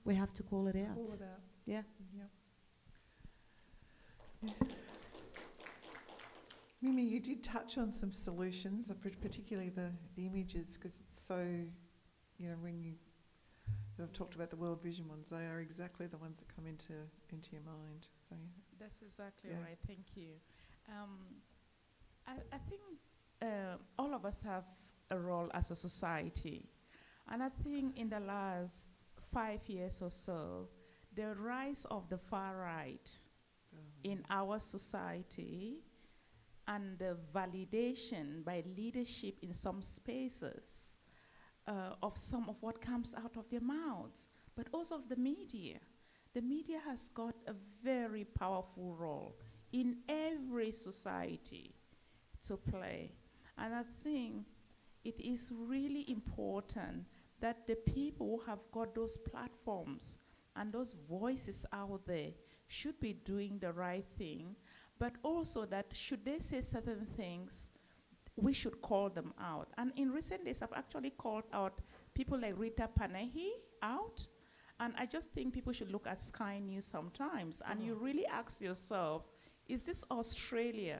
We have to call it out. Call it out. Yeah. Yep. Mimi, you did touch on some solutions, particularly the images, because it's so, you know, when I've talked about the World Vision ones, they are exactly the ones that come into your mind. So That's exactly Yeah. right. Thank you. I think all of us have a role as a society. And I think in the last 5 years or so, the rise of the far right in our society and the validation by leadership in some spaces of some of what comes out of their mouths, but also of the media. The media has got a very powerful role in every society to play. And I think it is really important that the people who have got those platforms and those voices out there should be doing the right thing, but also that should they say certain things, we should call them out. And in recent days, I've actually called out people like Rita Panahi out. And I just think people should look at Sky News sometimes. And you really ask yourself, is this Australia?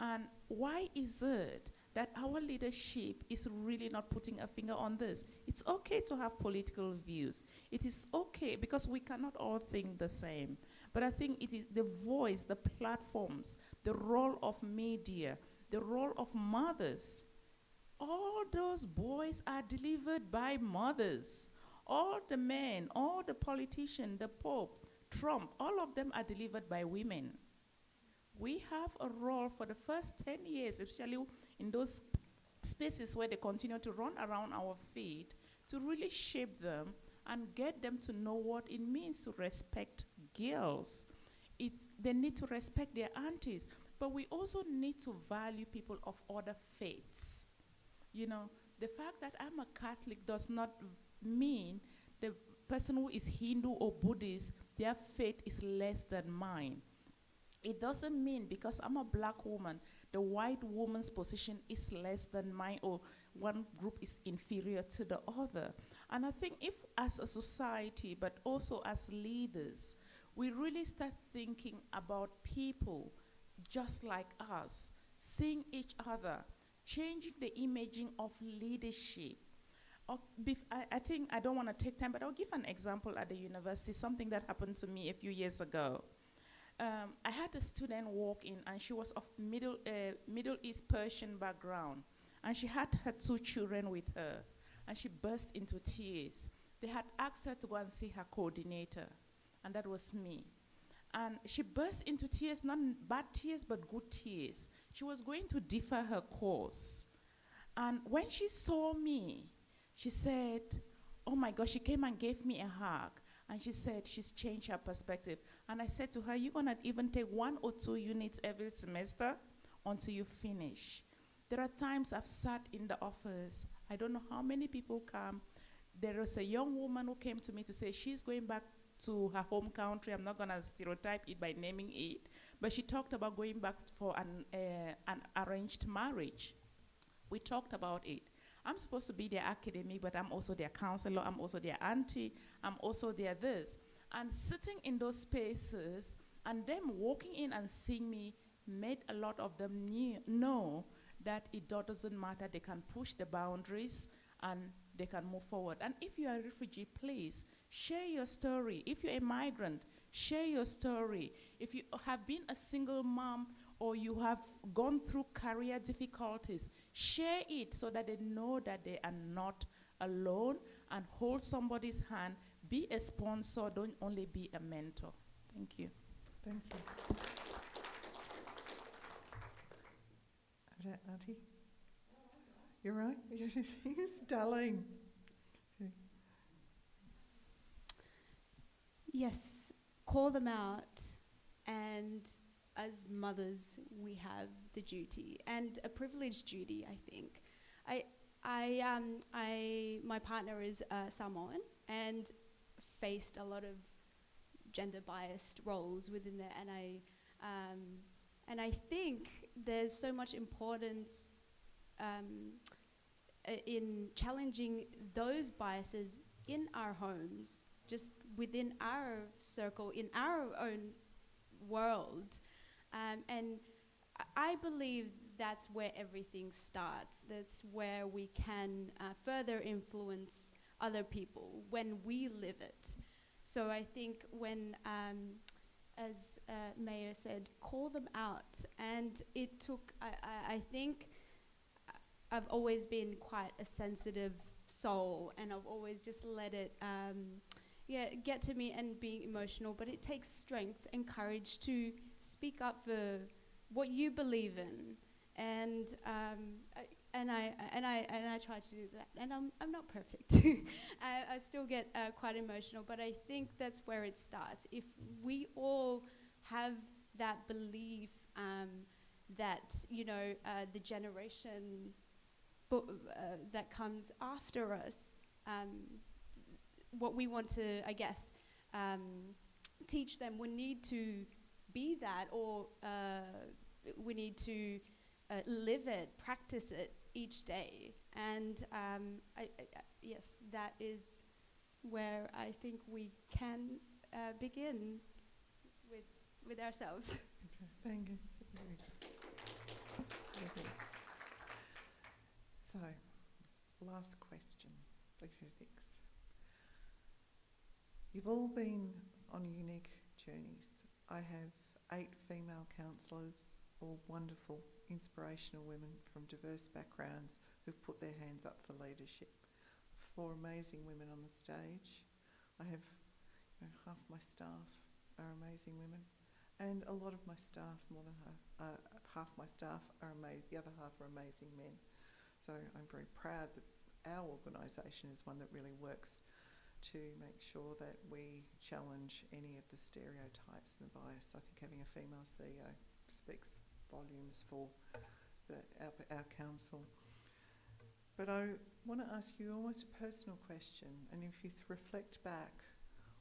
And why is it that our leadership is really not putting a finger on this? It's okay to have political views. It is okay because we cannot all think the same. But I think it is the voice, the platforms, the role of media, the role of mothers. All those boys are delivered by mothers. All the men, all the politicians, the Pope, Trump, all of them are delivered by women. We have a role for the first 10 years, especially in those spaces where they continue to run around our feet, to really shape them and get them to know what it means to respect girls. They need to respect their aunties, but we also need to value people of other faiths. You know, the fact that I'm a Catholic does not mean the person who is Hindu or Buddhist, their faith is less than mine. It doesn't mean because I'm a black woman, the white woman's position is less than mine or one group is inferior to the other. And I think if as a society, but also as leaders, we really start thinking about people just like us, seeing each other, changing the imaging of leadership. I think I don't want to take time, but I'll give an example at the university, something that happened to me a few years ago. I had a student walk in, and she was of Middle East Persian background, and she had her 2 children with her, and she burst into tears. They had asked her to go and see her coordinator, and that was me. And she burst into tears, not bad tears, but good tears. She was going to defer her course. And when she saw me, she said, oh my gosh, she came and gave me a hug. And she said she's changed her perspective. And I said to her, you're going to even take 1 or 2 units every semester until you finish. There are times I've sat in the office. I don't know how many people come. There was a young woman who came to me to say she's going back to her home country. I'm not going to stereotype it by naming it. But she talked about going back for an arranged marriage. We talked about it. I'm supposed to be their academic, but I'm also their counselor, I'm also their auntie, I'm also their this. And sitting in those spaces and them walking in and seeing me made a lot of them know that it doesn't matter, they can push the boundaries and they can move forward. And if you are a refugee, please share your story. If you're a migrant, share your story. If you have been a single mom or you have gone through career difficulties, share it so that they know that they are not alone, and hold somebody's hand. Be a sponsor, don't only be a mentor. Thank you. Thank you. Auntie? You're right? Yes, Darlene. Okay. Yes, call them out, and as mothers, we have the duty, and a privileged duty, I think. My partner is Samoan and faced a lot of gender-biased roles within there, and I think there's so much importance in challenging those biases in our homes, just within our circle, in our own world. And I believe that's where everything starts. That's where we can further influence other people when we live it. So I think when, as Mayor said, call them out. And it took, I think, I've always been quite a sensitive soul, and I've always just let it get to me and being emotional, but it takes strength and courage to speak up for what you believe in, and I try to do that, and I'm not perfect. I still get quite emotional, but I think that's where it starts. If we all have that belief that the generation that comes after us, what we want to, I guess, teach them, we need to be that, or we need to live it, practice it each day. And yes, that is where I think we can begin with ourselves. Thank you. So, last question. What do you think? You've all been on unique journeys. I have 8 female counsellors, all wonderful, inspirational women from diverse backgrounds who've put their hands up for leadership. 4 amazing women on the stage. I have half my staff are amazing women, and a lot of my staff, more than half my staff are amazing. The other half are amazing men. So I'm very proud that our organisation is one that really works to make sure that we challenge any of the stereotypes and the bias. I think having a female CEO speaks volumes for our council. But I want to ask you almost a personal question, and if you reflect back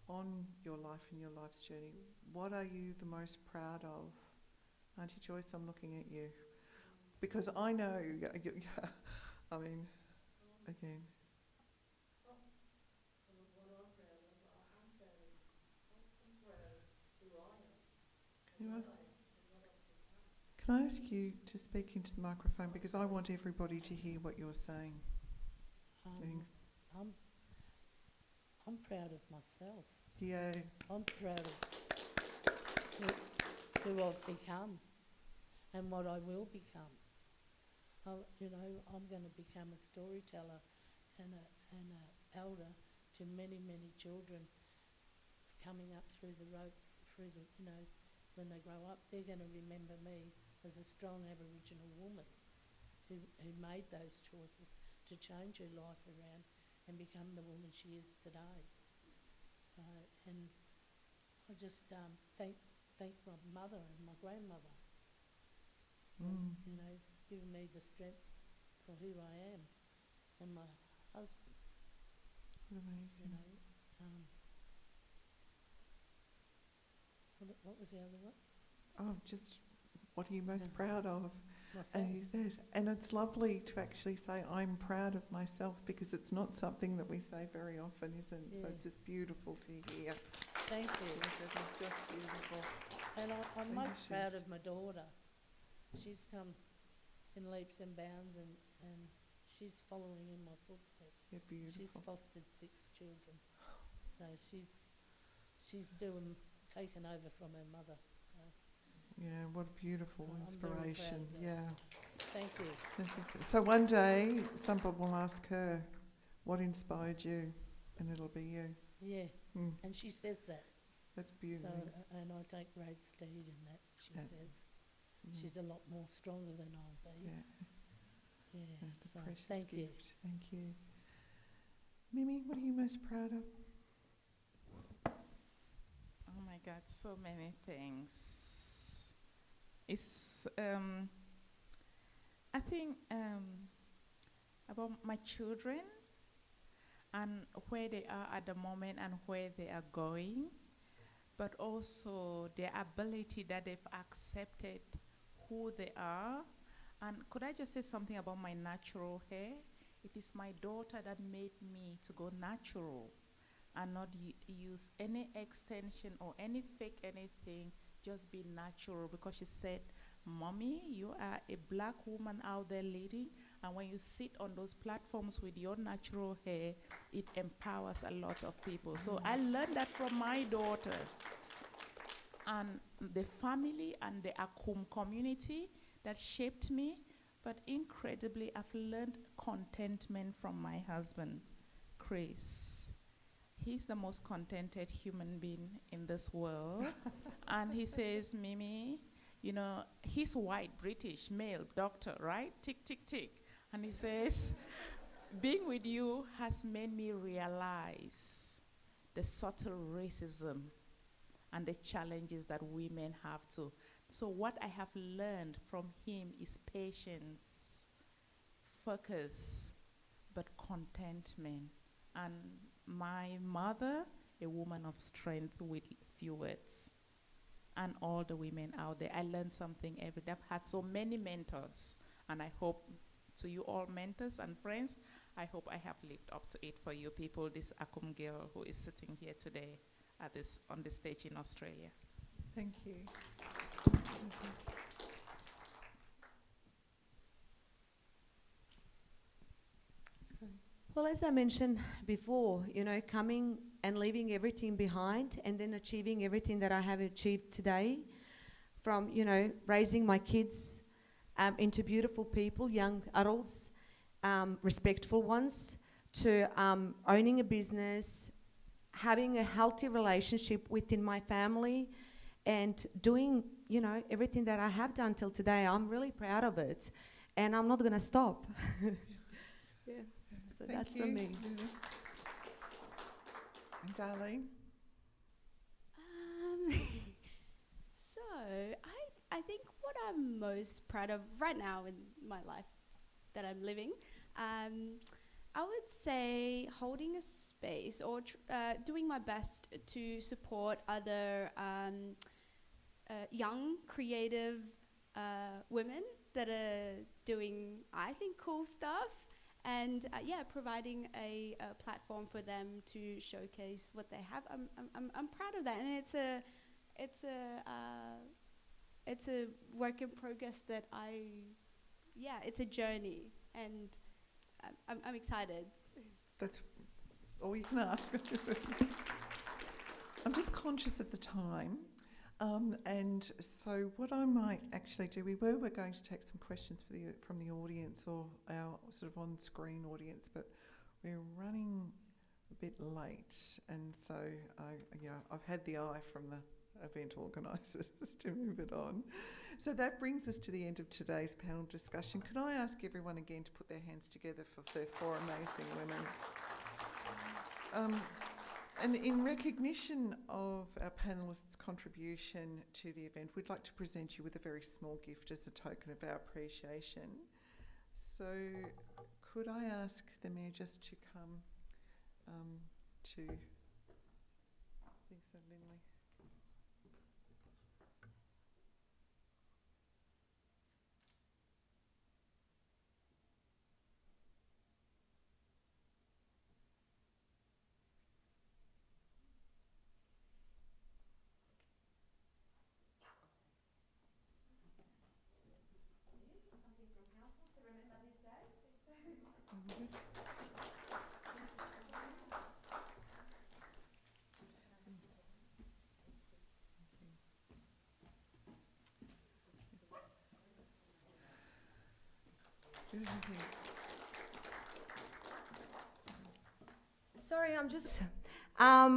on your life and your life's journey, what are you the most proud of? Auntie Joyce, I'm looking at you. Because I know, I mean, again. Can I ask you to speak into the microphone, because I want everybody to hear what you're saying. I'm proud of myself. Yeah. I'm proud of who I've become and what I will become. I'm going to become a storyteller and a elder to many, many children coming up through the ropes, when they grow up, they're going to remember me as a strong Aboriginal woman who made those choices to change her life around and become the woman she is today. So, and I just thank my mother and my grandmother for, giving me the strength for who I am, and my husband. Amazing. What was the other one? Oh, just what are you most proud of? Myself. And it's lovely to actually say, I'm proud of myself, because it's not something that we say very often, isn't it? Yeah. So it's just beautiful to hear. Thank you. It's just beautiful. And I'm Thank most you, proud Shiz. of my daughter. She's come in leaps and bounds, and she's following in my footsteps. Yeah, beautiful. She's fostered 6 children. So she's taken over from her mother. So Yeah, what a beautiful I'm very proud inspiration. of that. Yeah. thank you. Thank you. So one day, somebody will ask her, what inspired you? And it'll be you. Yeah, Mm, and she says that. that's So, beautiful. and I take great steed in that, she Yeah. says. Mm, She's a lot more stronger than I'll be. yeah, Yeah, that's so a precious thank you. gift. Thank you. Mimi, what are you most proud of? Oh my God, so many things. It's, I think about my children and where they are at the moment and where they are going, but also their ability that they've accepted who they are. And could I just say something about my natural hair? It is my daughter that made me to go natural and not use any extension or any fake anything, just be natural, because she said, Mommy, you are a black woman out there leading, and when you sit on those platforms with your natural hair, it empowers a lot of people. So I learned that from my daughter. And the family and the Akum community that shaped me, but incredibly, I've learned contentment from my husband, Chris. He's the most contented human being in this world. And he says, Mimi, he's white, British, male, doctor, right? Tick, tick, tick. And he says, being with you has made me realize the subtle racism and the challenges that women have to. So what I have learned from him is patience, focus, but contentment. And my mother, a woman of strength with few words. and all the women out there. I learned something every day. I've had so many mentors, and I hope to you all mentors and friends, I hope I have lived up to it for you people, this Akum girl who is sitting here today on the stage in Australia. Thank you. Well, as I mentioned before, coming and leaving everything behind and then achieving everything that I have achieved today, from, raising my kids into beautiful people, young adults, respectful ones, to owning a business, having a healthy relationship within my family, and doing, everything that I have done till today. I'm really proud of it, and I'm not going to stop. Yeah. So Thank that's you. for me. And Darlene? So I think what I'm most proud of right now in my life that I'm living, I would say holding a space or doing my best to support other young, creative women that are doing, I think, cool stuff. And providing a platform for them to showcase what they have. I'm proud of that, and it's a work in progress that it's a journey, and I'm excited. That's all you can ask. I'm just conscious of the time. And so what I might actually do, we're going to take some questions from the audience or our sort of on-screen audience, but we're running a bit late, and so I've had the eye from the event organisers to move it on. So that brings us to the end of today's panel discussion. Can I ask everyone again to put their hands together for their four amazing women? And in recognition of our panellists' contribution to the event, we'd like to present you with a very small gift as a token of our appreciation. So could I ask the Mayor just to come to Lisa Linley? Sorry, I'm just. I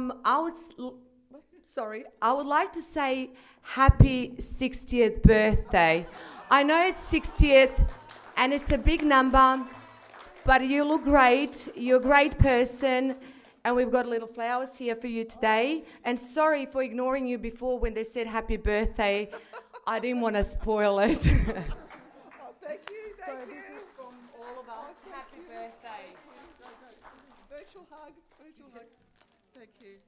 would like to say happy 60th birthday. I know it's 60th, and it's a big number, but you look great. You're a great person, and we've got little flowers here for you today. And sorry for ignoring you before when they said happy birthday. I didn't want to spoil it. Thank you. From all of us, happy birthday. Virtual hug. Thank you.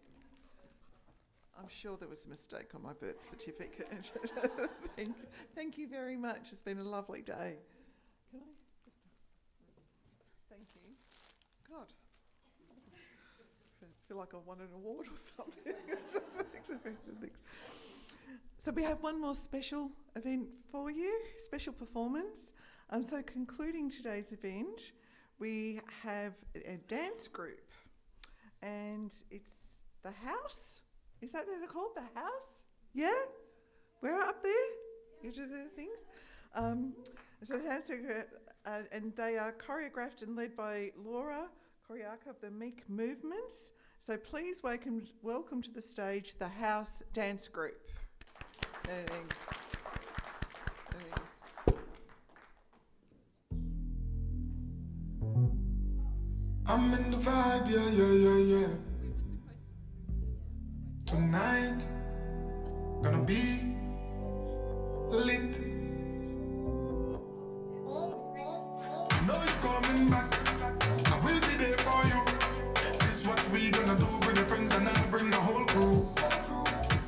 I'm sure there was a mistake on my birth certificate. Thank you very much. It's been a lovely day. Can I just... Thank you. God. I feel like I won an award or something. So we have one more special event for you, special performance. So concluding today's event, we have a dance group, and it's The House. Is that what they're called? The House? Yeah? We're up there? You do the things? So the House, and they are choreographed and led by Laura Koriaka of the Meek Movements. So please welcome to the stage The House Dance Group. Thanks. I'm in the vibe, yeah. Tonight, gonna be lit. Know you're coming back, I will be there for you. This what we gonna do, bring your friends and I'll bring the whole crew.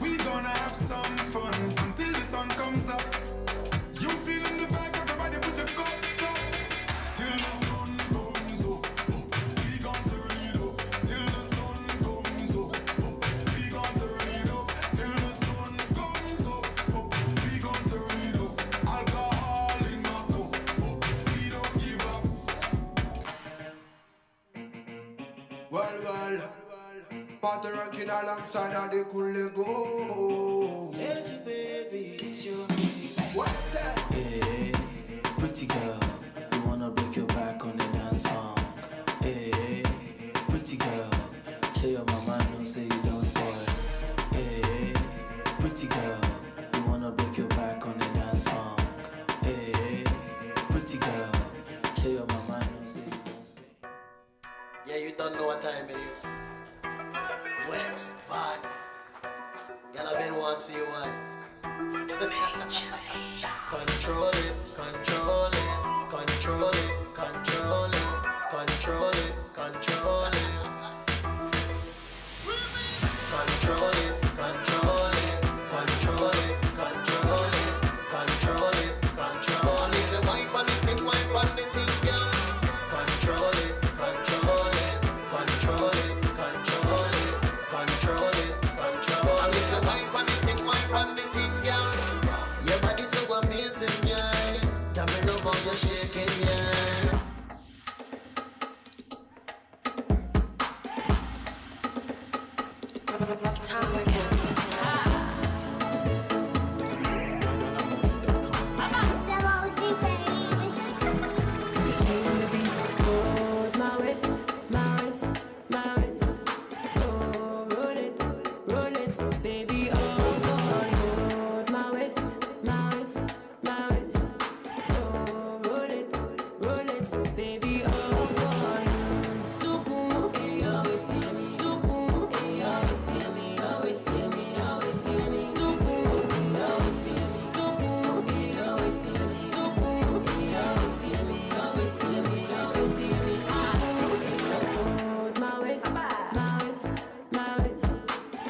We gonna have some fun chilling alongside all the cool go. Hey, baby, it's your What's that? Hey, pretty girl, you wanna break your back on the dance song. Hey, pretty girl, show your mama no say you don't spoil. Hey, pretty girl, you wanna break your back on the dance song. Hey, pretty girl, show your mama no say you don't spoil. Yeah, you don't know what time it is. Wax, bad. Girl, I been want to see you one. Control it, control it, control it, control it, control it, control it. Control it, control it, control it, control it, control it, control it. Say wipe on the thing, girl. Control it, control it, control it, control it, control it, control it. Say wipe on the thing, girl. Your body so amazing, yeah. Got me love how you're shaking, yeah. Time records. Hold my waist, my waist, my waist. Oh, roll it, baby, all for you. Hold my waist, my waist, my waist. Oh, roll it, baby, all for you. Supu, hey, always see me. Supu, hey, always see me, always see me, always see me. Supu, hey, always see me. Supu, hey, always see me. Supu, hey, always see me, always see me, always see me. Hold my waist, my waist, my waist.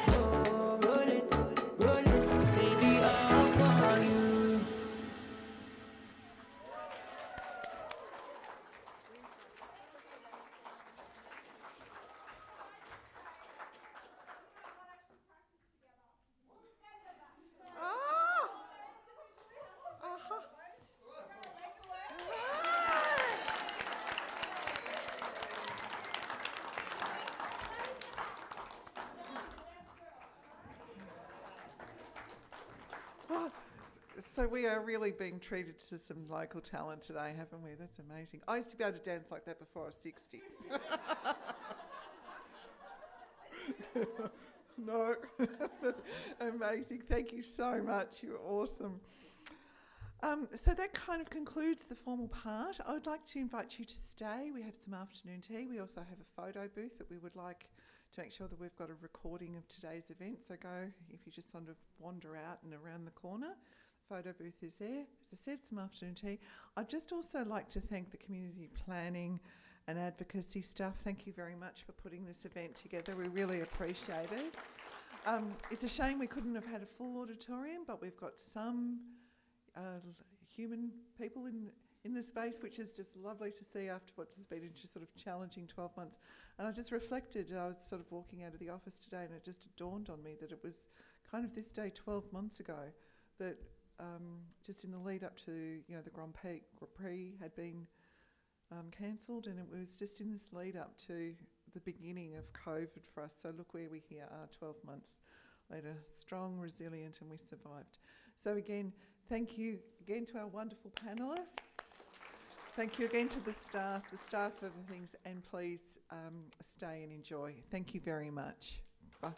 Oh, roll it, baby, all for you. So we are really being treated to some local talent today, haven't we? That's amazing. I used to be able to dance like that before I was 60. No. Amazing. Thank you so much. You're awesome. So that kind of concludes the formal part. I would like to invite you to stay. We have some afternoon tea. We also have a photo booth that we would like to make sure that we've got a recording of today's event. So go, if you just sort of wander out and around the corner, photo booth is there. As I said, some afternoon tea. I'd just also like to thank the community planning and advocacy staff. Thank you very much for putting this event together. We really appreciate it. It's a shame we couldn't have had a full auditorium, but we've got some human people in the space, which is just lovely to see after what has been a just sort of challenging 12 months. And I just reflected, I was sort of walking out of the office today and it just dawned on me that it was kind of this day 12 months ago that just in the lead up to, the Grand Prix had been cancelled, and it was just in this lead up to the beginning of COVID for us. So look where we here are 12 months later, strong, resilient, and we survived. So again, thank you again to our wonderful panellists. Thank you again to the staff of the things, and please stay and enjoy. Thank you very much. Bye.